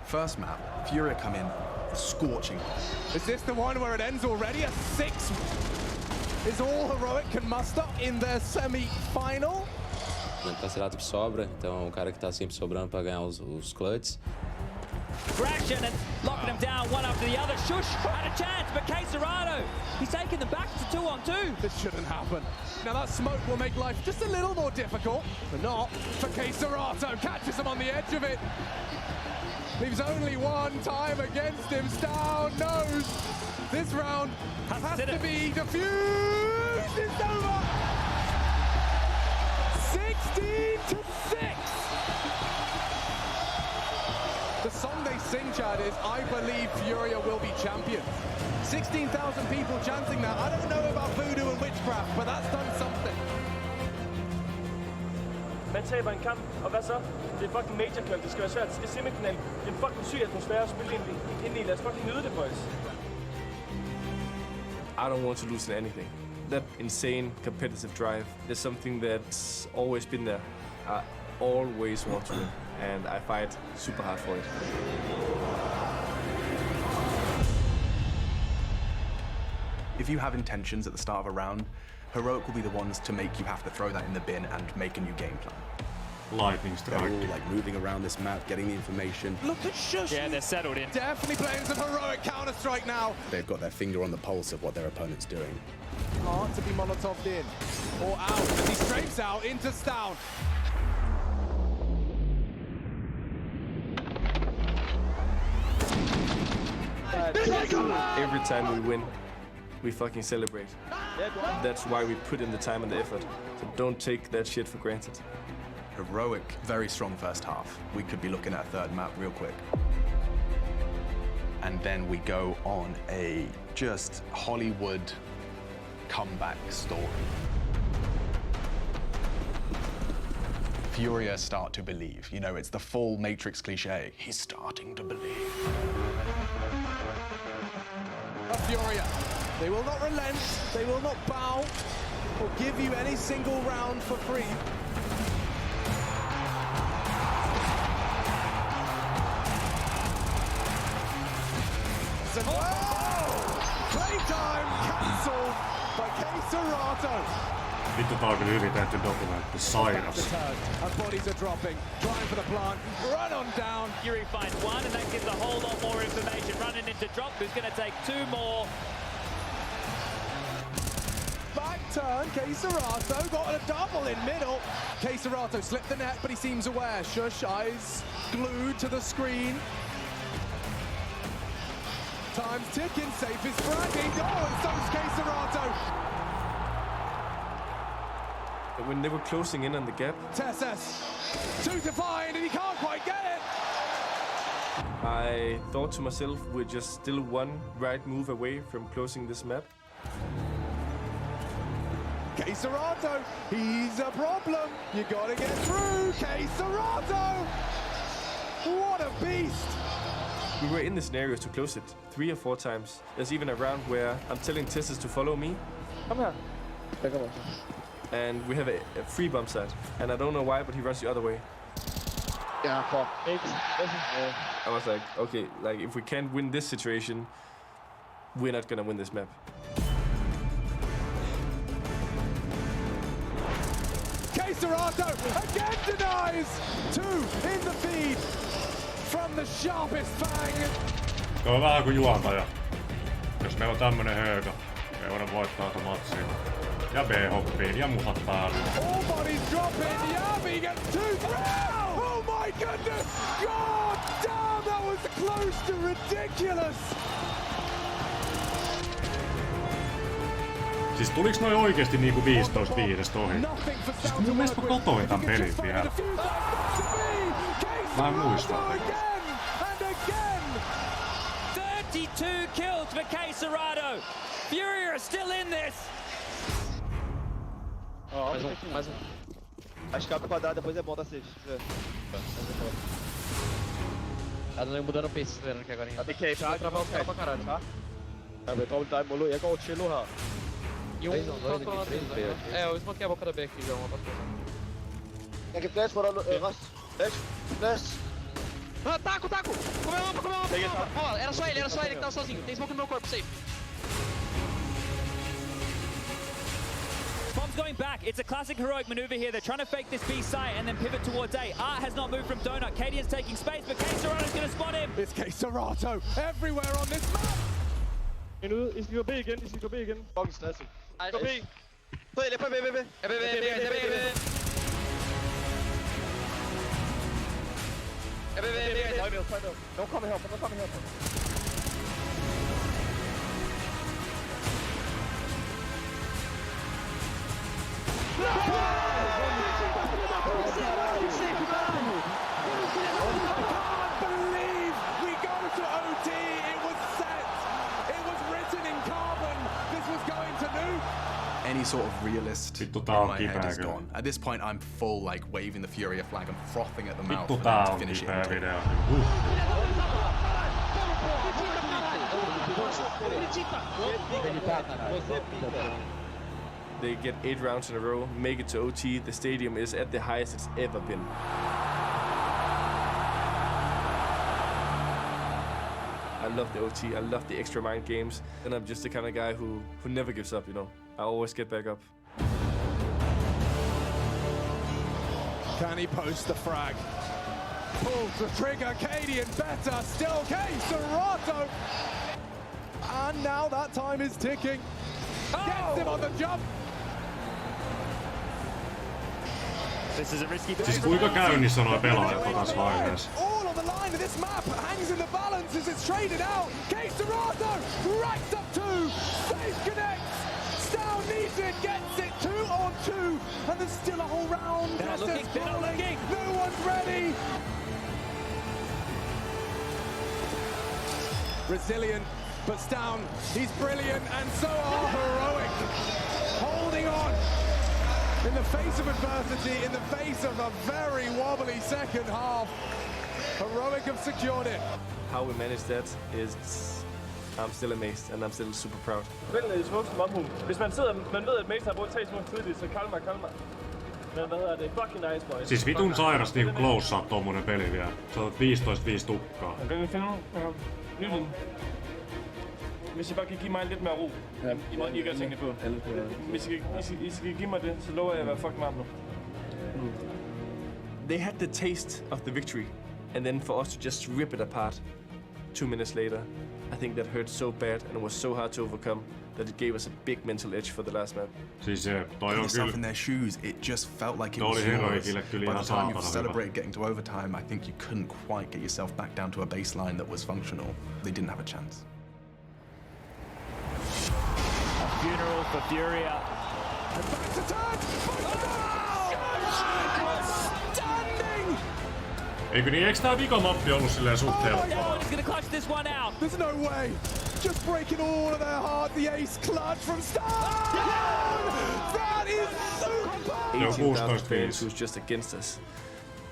First map, Furia come in, scorching hot. Is this the one where it ends already? A 6 is all Heroic can muster in their semi-final. Ele tá selado que sobra, então é um cara que tá sempre sobrando para ganhar os clutches. Crashing and locking them down one after the other. Shush had a chance, but Caserado, he's taking them back to 2-on-2. This shouldn't happen. Now that smoke will make life just a little more difficult, but not for Caserado. Catches him on the edge of it. Leaves only one time against him. Down knows this round has to be diffused. It's over. 16-6. The song they sing, Chad, is I Believe Furia Will Be Champions. 16,000 people chanting that. I don't know about voodoo and witchcraft, but that's done something. Man taber en kamp, og hvad så? Det er fucking major camp, det skal være svært. Det er semifinal. Det er en fucking syg atmosfære at spille ind i. Lad os fucking nyde det, boys. I don't want to lose in anything. That insane competitive drive is something that's always been there. I always want to win, and I fight super hard for it. If you have intentions at the start of a round, Heroic will be the ones to make you have to throw that in the bin and make a new game plan. Lightning strike. They're all like moving around this map, getting the information. Look at Shush. Yeah, they're settled in. Definitely playing some heroic counter-strike now. They've got their finger on the pulse of what their opponent's doing. Hard to be Molotov'd in or out as he strafes out into Stown. Every time we win, we fucking celebrate. That's why we put in the time and the effort. So don't take that shit for granted. Heroic, very strong first half. We could be looking at a third map real quick. And then we go on a just Hollywood comeback story. Furia start to believe. You know, it's the full Matrix cliche. He's starting to believe. Furia, they will not relent, they will not bow, or give you any single round for free. Playtime cancelled by Caserado. Vittu tää on kyllä hyvin tehty dokumentti, sairas. And bodies are dropping, trying for the plant, run on down. Fury finds one, and that gives a whole lot more information. Running into drop, who's going to take two more. Back turn, Caserado got a double in middle. Caserado slipped the net, but he seems aware. Shush, eyes glued to the screen. Time's ticking, safe is fragging. Oh, and so's Caserado. When they were closing in on the gap, Tesses, two to find, and he can't quite get it. I thought to myself, we're just still one right move away from closing this map. Caserado, he's a problem. You gotta get through, Caserado. What a beast. We were in the scenarios to close it 3 or 4 times. There's even a round where I'm telling Tesses to follow me. Come here. And we have a free bump side. And I don't know why, but he runs the other way. Yeah, fuck. I was like, okay, like if we can't win this situation, we're not gonna win this map. Caserado again denies! 2 in the feed from the sharpest fang. Tuo on vähän kuin juontaja. Jos meillä on tämmönen höökö, me ei voida voittaa tätä matsia. Ja B-hoppiin ja musat päälle. All bodies dropping, Yabi gets 2 Oh my goodness! God damn, that was close to ridiculous! Siis tuliks noi oikeesti niinku 15-5 ohi? Siis mun mielestä mä kotoin tän pelin vielä. Mä en muista. 32 kills for Caserado. Fury are still in this. Ó, mais um. Acho que pra dar depois é bom, tá safe. Ela não mudando o pace, vendo aqui agora. Tem que ir pra travar os caras pra caralho, tá? Ja, vi tar time molo, jeg går og chillo her. E um eu smokei a boca da B aqui, já uma pra coisa. Tem que flash fora, flash. Ah, taco! Comeu uma! Ó, era só ele que tava sozinho. Tem smoke no meu corpo, safe. Bomb's going back. It's a classic heroic maneuver here. They're trying to fake this B site and then pivot towards A. Art has not moved from Donut. Cadian's taking space, but K-Serato's going to spot him. It's K-Serato everywhere on this map. En ude. I skal gå B igen. I skal gå B igen. Fucking stressig. Gå B. På B. Nu kommer herfra. Any sort of realist in my head is gone. At this point, I'm full, like, waving the Furia flag. I'm frothing at the mouth for them to finish it. They get 8 rounds in a row, make it to OT. The stadium is at the highest it's ever been. I love the OT, I love the extra mind games, and I'm just the kind of guy who never gives up, you know. I always get back up. Can he post the frag? Pulls the trigger, Cadian better, still K-Serato! And now that time is ticking. Gets him on the jump. This is a risky play. Siis kuinka käynnissä noi pelaajat tässä vaiheessa? All on the line of this map, hangs in the balance as it's traded out. K-Serato racks up 2, safe connects. Down needs it, gets it 2 on 2, and there's still a whole round. They're not looking. No one's ready. Resilient, but Stown, he's brilliant, and so are Heroic. Holding on in the face of adversity, in the face of a very wobbly second half. Heroic have secured it. How we managed that is... I'm still amazed, and I'm still super proud. Spillet er i smukt som omhu. Hvis man ved, at Mace har brugt 3 smukt tidligt, så kalmar. Men hvad hedder det? Fucking nice, boys. Siis vitun sairas niinku closea tommonen peli vielä. Sä otat 15-5 tukkaa. Kan vi finde lyden? Hvis I bare kan give mig lidt mere ro i måden, I gør tingene på. Hvis I skal give mig det, så lover jeg at være fucking varm nu. They had the taste of the victory, and then for us to just rip it apart 2 minutes later, I think that hurt so bad and it was so hard to overcome that it gave us a big mental edge for the last map. Siis toi on yourself in their shoes, it just felt like it was yours. By the time you celebrated getting to overtime, I think you couldn't quite get yourself back down to a baseline that was functional. They didn't have a chance. A funeral for Furia. Back to turn! Standing! Eikö niin, eiks tää vikamappi ollut silleen suht helppoa? There's no way! Just breaking all of their heart, the ace clutch from Star! That is super! 18,000 fans who's just against us.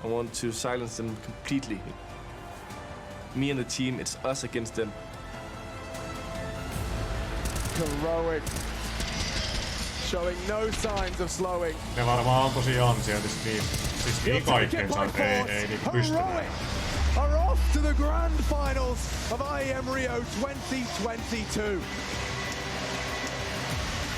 I want to silence them completely. Me and the team, it's us against them. Heroic. Showing no signs of slowing. Ne varmaan on tosi ansiaisesti niin. Siis niin kaikkeensa ei niinku pystynyt. Are off to the grand finals of IEM Rio 2022.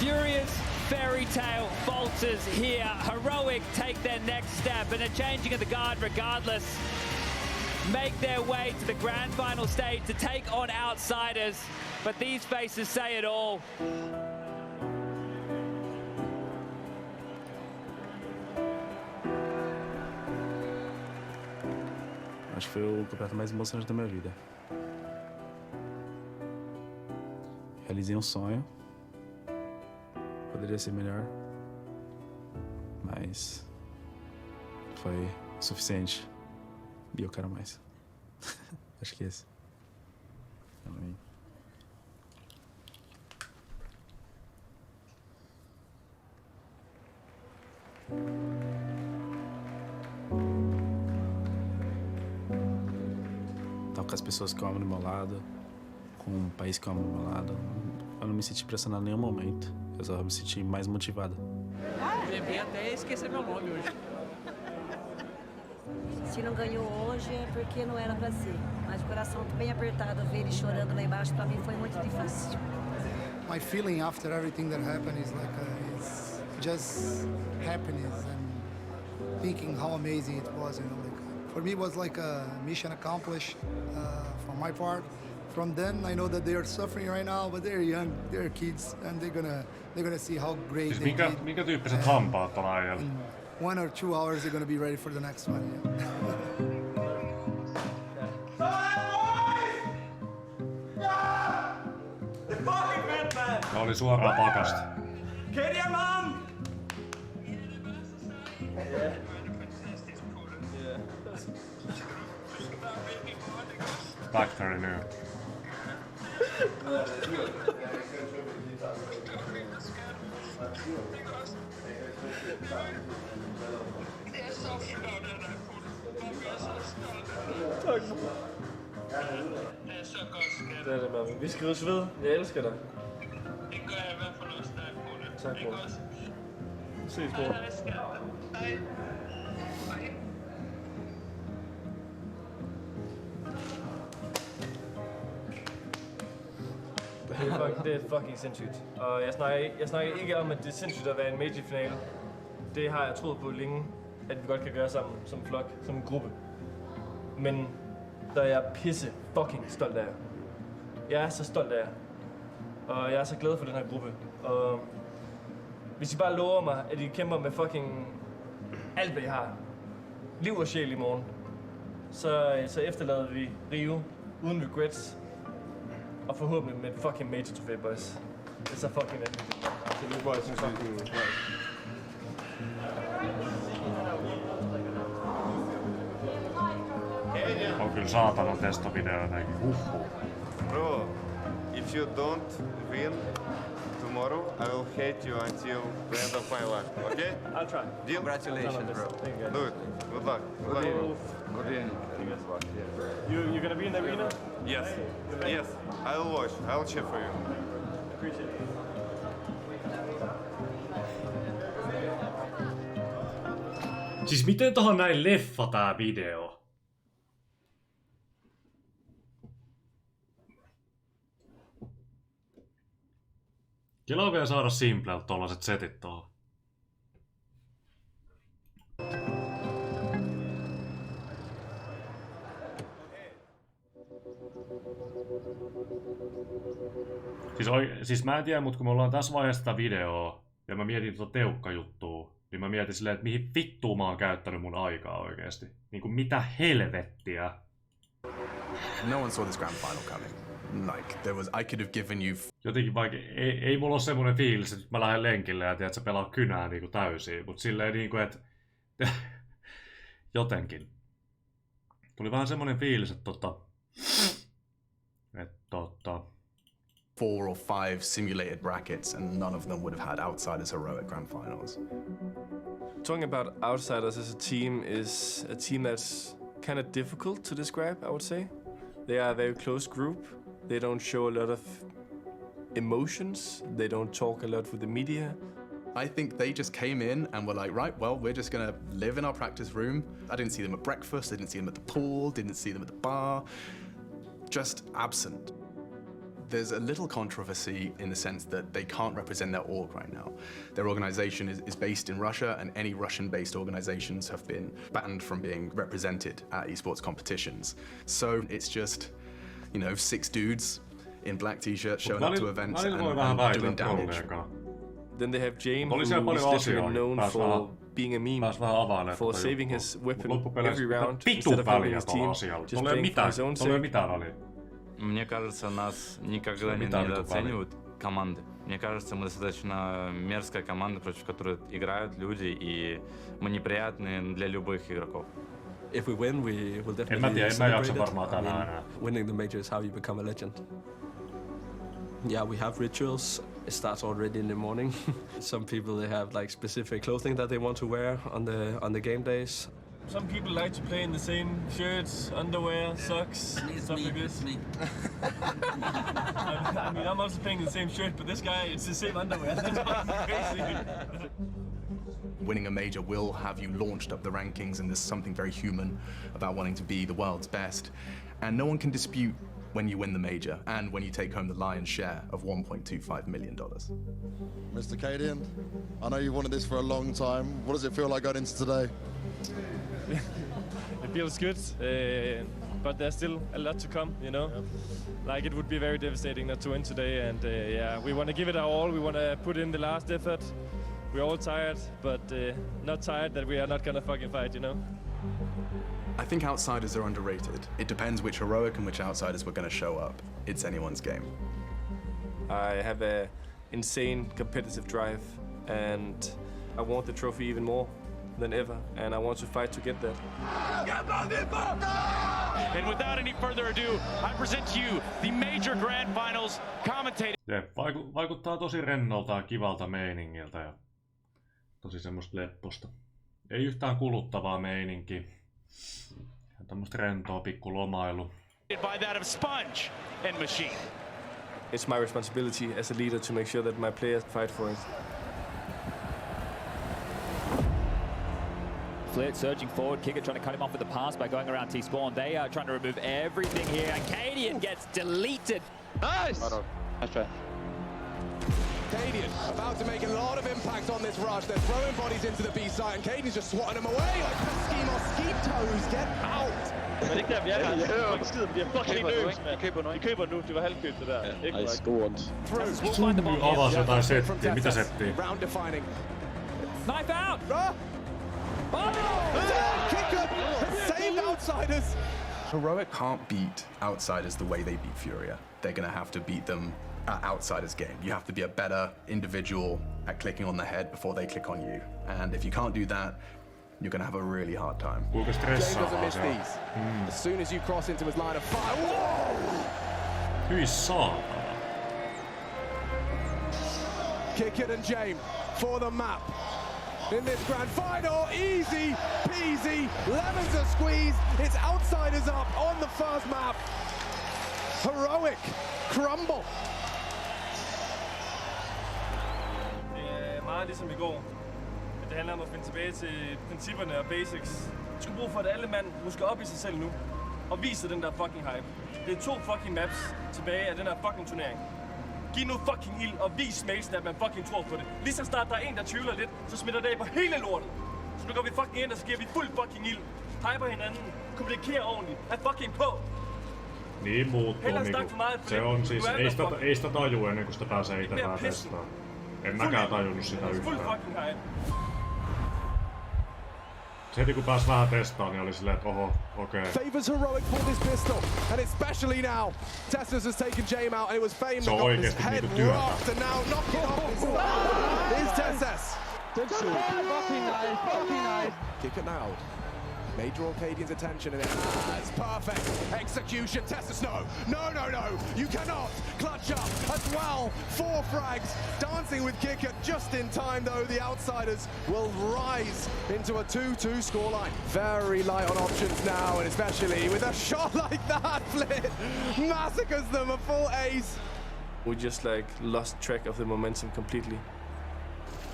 Furious fairy tale falters here. Heroic take their next step and a changing of the guard regardless. Make their way to the grand final stage to take on outsiders. But these faces say it all. Acho que foi o campeonato mais emocionante da minha vida. Realizei um sonho. Poderia ser melhor, mas foi suficiente. E eu quero mais. Acho que esse. Amém. Estar com as pessoas que eu amo do meu lado, com o país que eu amo do meu lado, eu não me senti pressionado em nenhum momento. Eu só me senti mais motivado. Lembrei até esquecer meu nome hoje. Se não ganhou hoje é porque não era para ser. Mas o coração tá bem apertado, ver ele chorando lá embaixo, para mim foi muito difícil. My feeling after everything that happened is like just happiness and thinking how amazing it was. You know, like for me, it was like a mission accomplished from my part. From them, I know that they are suffering right now, but they're young, they're kids, and they're gonna see how great Siis they did. minkä tyyppiset hampaat on äijällä? 1 or 2 hours, they're gonna be ready for the next one. Ne oli suoraan pakasta. Get your mom! Yeah. Factory new. Tak. Det er det, mami. Vi skrives ved. Jeg elsker dig. Det gør jeg i hvert fald også, der er på det. Tak, bror. Ses, bror. Det er fucking sindssygt. Og jeg snakker ikke om, at det er sindssygt at være i en major-finale. Det har jeg troet på længe, at vi godt kan gøre sammen som flok, som en gruppe. Men der er jeg pisse fucking stolt af jer. Jeg er så stolt af jer. Og jeg er så glad for den her gruppe. Og hvis I bare lover mig, at I kæmper med fucking alt, hvad I har, liv og sjæl i morgen, så efterlader vi Rio uden regrets. Og forhåbentlig med et fucking major trofæ, boys. Det er så fucking endelig. Tillykke, boys. Det er fucking On kyllä saatana testovideoitakin. Bro, if you don't win tomorrow, I will hate you until the end of my life, okay? I'll try. Deal? Congratulations, bro. Do it. Good luck. Good luck. Good evening. You're gonna be in the arena? Yes. Yes. I will watch. I will cheer for you. Appreciate it. Siis miten tohon näin leffa tää video? Kyllä on vielä saada simpleltä tollaset setit tohon. Siis mä en tiedä, mutta kun me ollaan tässä vaiheessa sitä videoa ja mä mietin tuota teukkajuttua, niin mä mietin silleen, että mihin vittuun mä oon käyttänyt mun aikaa oikeesti. Niinku mitä helvettiä. No one saw this grand final coming. Like, I could have given you... Jotenkin vaikka, ei mulla ole semmonen fiilis, että mä lähden lenkille ja tiedät, että sä pelaa kynää niinku täysin, mut silleen niinku, että jotenkin. Tuli vähän semmonen fiilis, että 4 or 5 simulated brackets, and none of them would have had Outsiders heroic grand finals. Talking about Outsiders as a team is a team that's kind of difficult to describe, I would say. They are a very close group. They don't show a lot of emotions. They don't talk a lot with the media. I think they just came in and were like, right, well, we're just gonna live in our practice room. I didn't see them at breakfast, I didn't see them at the pool, didn't see them at the bar. Just absent. There's a little controversy in the sense that they can't represent their org right now. Their organization is based in Russia, and any Russian-based organizations have been banned from being represented at esports competitions. So it's just, 6 dudes in black t-shirts showing up to events and doing damage. Then they have James, who is literally known for being a meme, for saving his weapon every round instead of having his team, just playing for his own sake. Мне кажется, нас никогда не недооценивают команды. Мне кажется, мы достаточно мерзкая команда, против которой играют люди, и мы неприятны для любых игроков. If we win, we will definitely celebrate it. Winning the major is how you become a legend. Yeah, we have rituals. It starts already in the morning. Some people, they have like specific clothing that they want to wear on the game days. Some people like to play in the same shirts, underwear, socks, stuff like this. I mean, I'm also playing in the same shirt, but this guy, it's the same underwear. That's crazy. Winning a major will have you launched up the rankings, and there's something very human about wanting to be the world's best. And no one can dispute when you win the major and when you take home the lion's share of $1.25 million. Mr. Cadian, I know you've wanted this for a long time. What does it feel like going into today? It feels good, but there's still a lot to come, you know? Like, it would be very devastating not to win today, and yeah, we want to give it our all. We want to put in the last effort. We're all tired, but not tired that we are not gonna fucking fight, you know? I think outsiders are underrated. It depends which heroic and which outsiders were gonna show up. It's anyone's game. I have an insane competitive drive, and I want the trophy even more than ever, and I want to fight to get that. And without any further ado, I present to you the major grand finals commentated. Vaikuttaa tosi rennolta ja kivalta meiningiltä ja tosi semmoista lepposta. Ei yhtään kuluttavaa meininkiä. Tämmöistä rentoa pikku lomailu. By that of Sponge and Machine. It's my responsibility as a leader to make sure that my players fight for it. Flit surging forward, Kicker trying to cut him off with the pass by going around T-Spawn. They are trying to remove everything here, and Cadian gets deleted. Nice! Nice try. Cadian about to make a lot of impact on this rush. They're throwing bodies into the B site, and Cadian's just swatting them away like pesky mosquitoes. Get out! Men ikke der, vi er her. Fucking skider, de er fucking nerves, man. De køber nu. Det var halvkøbt, det der. Ikke I scored. Summy avasi jotain settiä. Mitä settiä? Round defining. Knife out! Kicker has saved outsiders. Heroic can't beat outsiders the way they beat Furia. They're gonna have to beat them at outsiders' game. You have to be a better individual at clicking on the head before they click on you. And if you can't do that, you're gonna have a really hard time. Kuinka stressaavaa se on? As soon as you cross into his line of fire. Whoa! Hyi saatana. Kicker and James for the map. In this grand final, easy peasy, lemons are squeezed, it's outsiders up on the first map. Heroic crumble. Det er meget ligesom i går. Det handler om at finde tilbage til principperne og basics. Vi skal bruge for, at alle mand husker op i sig selv nu og viser den der fucking hype. Det er 2 fucking maps tilbage af den her fucking turnering. Giv nu fucking ild og vis Mason, at man fucking tror på det. Lige så snart der er en, der tvivler lidt, så smitter det af på hele lortet. Så nu går vi fucking ind, og så giver vi fuld fucking ild. Hyper hinanden, kommunikerer ordentligt, er fucking på. Niin muuttuu niinku. Se on siis, ei sitä taju ennen kuin sitä pääsee itse vähän testaa. En mäkään tajunnut sitä yhtään. Se heti kun pääs vähän testaan, niin oli silleen, että oho, okei. Favors Heroic for this pistol, and especially now. Tessus has taken Jame out, and it was Fame that got his head rocked, and now knocking off his is Tessus. Fucking nice. Kick it now. Major Arcadian's attention, and it's perfect execution. Tessus, no. You cannot clutch up as well. 4 frags, dancing with Kicker just in time, though. The outsiders will rise into a 2-2 scoreline. Very light on options now, and especially with a shot like that, Flit massacres them, a full ace. We just lost track of the momentum completely.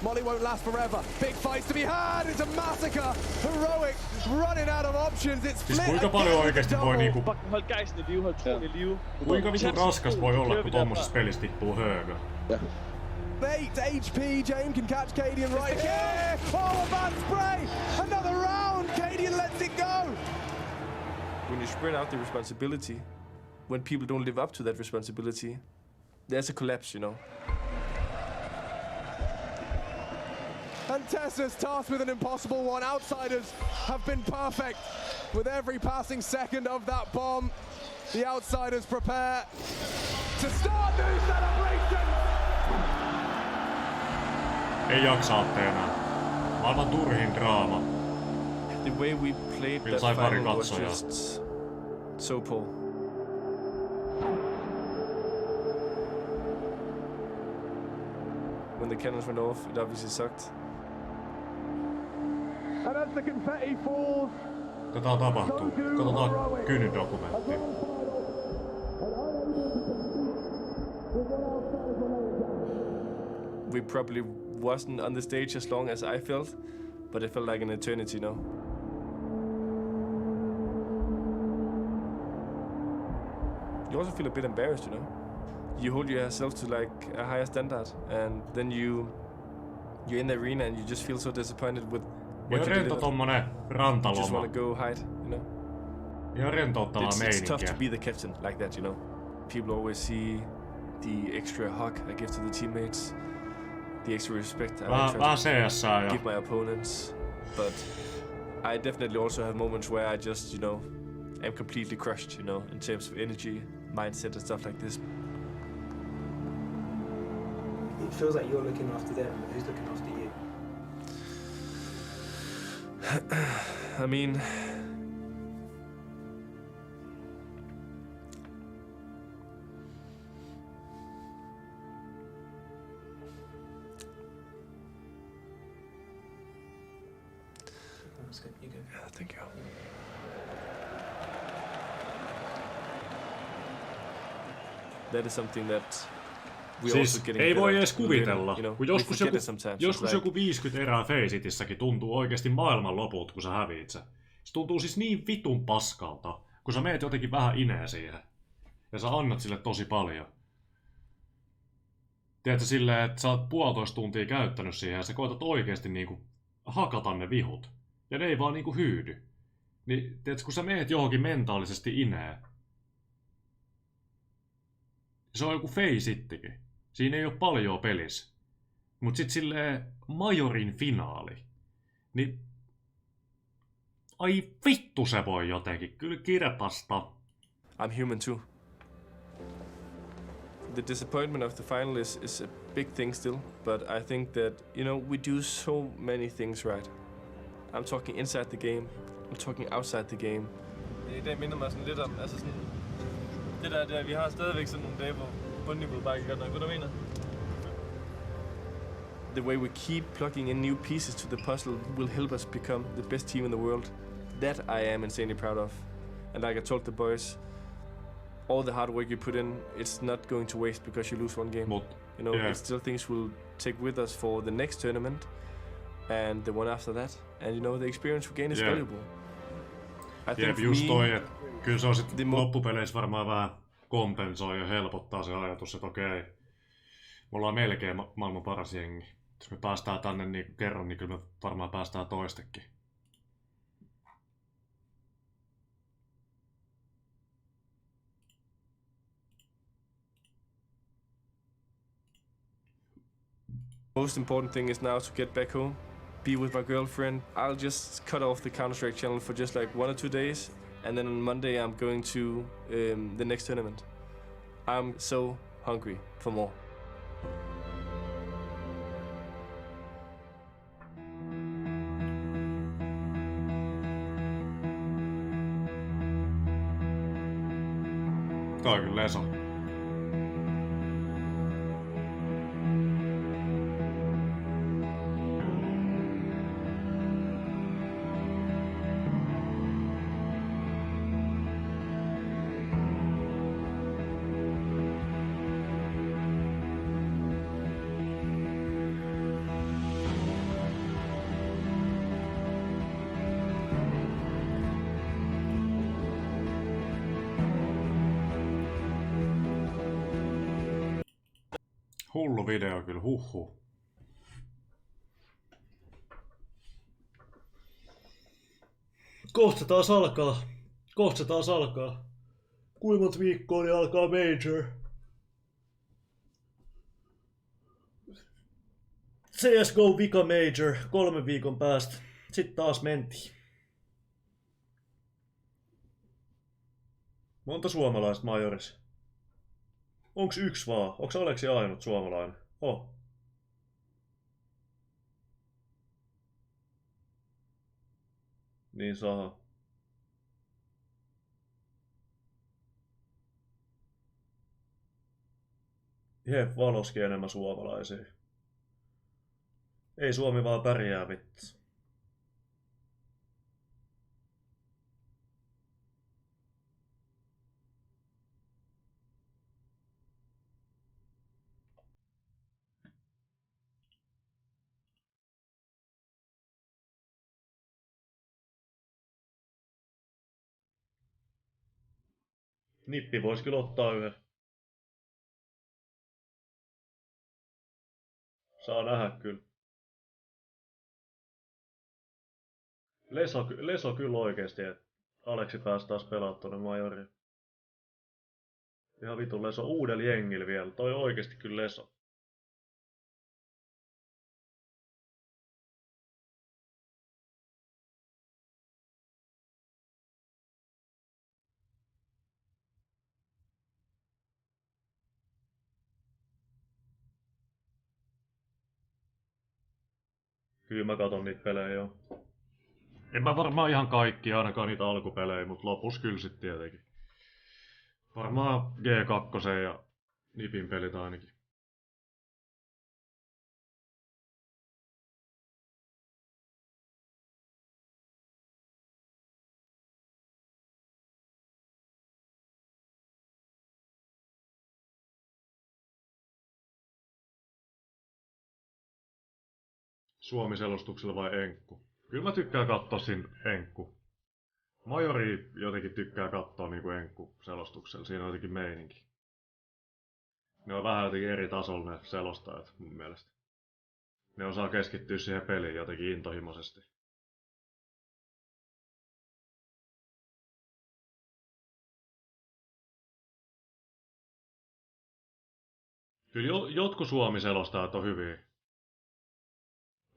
Molly won't last forever. Big fights to be had. It's a massacre. Heroic running out of options. It's Flit. Siis kuinka paljon oikeesti voi niinku... Hold geisten i live, hold troen i live. Kuinka vittu raskas voi olla, kun tommosessa pelissä tippuu höögö? 8 HP. James can catch Cadian right here. Oh, a bad spray. Another round. Cadian lets it go. When you spread out the responsibility, when people don't live up to that responsibility, there's a collapse, you know. And Tessus tasked with an impossible one. Outsiders have been perfect with every passing second of that bomb. The outsiders prepare to start new celebrations. Ei jaksa enää. Maailman turhin draama. The way we played that final was just so poor. When the cannons went off, it obviously sucked. And as the confetti falls, tätä tapahtuu. Katsotaan Kynin dokumentti. We probably wasn't on the stage as long as I felt, but it felt like an eternity now. you also feel a bit embarrassed, you know. You hold yourself to like a higher standard, and then you're in the arena and you just feel so disappointed with what you delivered. Tommonen rantaloma. You just want to go hide, you know. Ihan rentouttavaa It's tough meininkiä. to be the captain like that, you know. People always see the extra hug I give to the teammates, the extra respect I try to give my opponents, but I definitely also have moments where I just, you know, am completely crushed, you know, in terms of energy, mindset and stuff like this. It feels like you're looking after them, but who's looking after you? I mean, That's good. You go. yeah, thank you. That is something that we Siis also getting ei better voi edes at learning, kuvitella, you know. kun We joskus forget it sometimes. joskus It's joku 50 erää Faceitissäkin tuntuu oikeesti maailman loput, kun sä häviit se. Se tuntuu siis niin vitun paskalta, kun sä meet jotenkin vähän ineen siihen. Ja sä annat sille tosi paljon. Tiedätkö silleen, että sä oot 1,5 tuntia käyttänyt siihen ja sä koetat oikeesti niinku hakata ne vihut. Ja ne ei vaan niinku hyydy. Niin tiedätkö, kun sä meet johonkin mentaalisesti ineen. Se on joku feisittikin. Siinä ei ole paljon pelissä. Mut sit silleen majorin finaali. Niin ai vittu se voi jotenkin. Kyllä kirpasta. I'm human too. The disappointment of the final is a big thing still, but I think that, you know, we do so many things right. I'm talking inside the game, I'm talking outside the game. I dag minder mig sådan lidt om, altså sådan, det der, vi har stadigvæk sådan nogle dage, hvor bundniveauet bare ikke gør noget. Hvad du mener? The way we keep plugging in new pieces to the puzzle will help us become the best team in the world. That I am insanely proud of. And like I told the boys, all the hard work you put in, it's not going to waste because you lose one game. You know, yeah. it's still things we'll take with us for the next tournament and the one after that. And you know, the experience we gain is valuable. I think just toi, että kyllä se on sit loppupeleissä varmaan vähän kompensoi ja helpottaa se ajatus, että okei, me ollaan melkein maailman paras jengi. Jos me päästään tänne niin kerran, niin kyllä me varmaan päästään toistekin. Most important thing is now to get back home, be with my girlfriend. I'll just cut off the Counter-Strike channel for just like 1 or 2 days, and then on Monday I'm going to the next tournament. I'm so hungry for more. Tää on kyllä leso. Hullu video kyllä, huhhuh. Kohta taas alkaa. Kuinka monta viikkoa niin alkaa Major? CSGO Vika Major 3 viikon päästä. Sitten taas mentiin. Monta suomalaista majorissa? Onks yksi vaan? Onks Aleksi ainut suomalainen? Oh. Niin saa. Jep, valoskin enemmän suomalaisia. Ei Suomi vaan pärjää vittu. Nippi voisi kyllä ottaa yhden. Saa nähdä kyllä. Leso kyllä oikeesti, että Aleksi pääsi taas pelaa tonne majoriin. Ihan vitun Leso uudella jengillä vielä. Toi oikeesti kyllä Leso. Kyllä mä katon niitä pelejä joo. En mä varmaan ihan kaikki, ainakaan niitä alkupelejä, mut lopussa kyllä sit tietenkin. Varmaan G2 ja Nipin pelit ainakin. Suomi-selostuksella vai enkku? Kyllä mä tykkään katsoa siinä enkku. Majori jotenkin tykkää katsoa niinku enkku-selostuksella, siinä on jotenkin meininki. Ne on vähän jotenkin eri tasolla ne selostajat mun mielestä. Ne osaa keskittyä siihen peliin jotenkin intohimoisesti. Kyllä jotkut Suomi-selostajat on hyviä.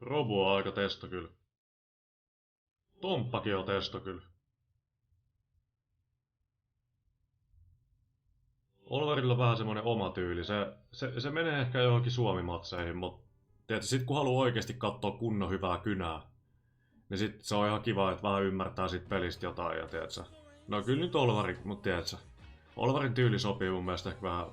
Robu on aika testo kyllä. Tomppakin on testo kyllä. Olvarilla on vähän semmonen oma tyyli. Se menee ehkä johonkin Suomi-matseihin, mutta sit kun haluaa oikeesti katsoa kunnon hyvää kynää, niin sit se on ihan kiva, että vähän ymmärtää sit pelistä jotain ja tiedätkö. No kyllä nyt Olvari, mutta tiedätkö. Olvarin tyyli sopii mun mielestä ehkä vähän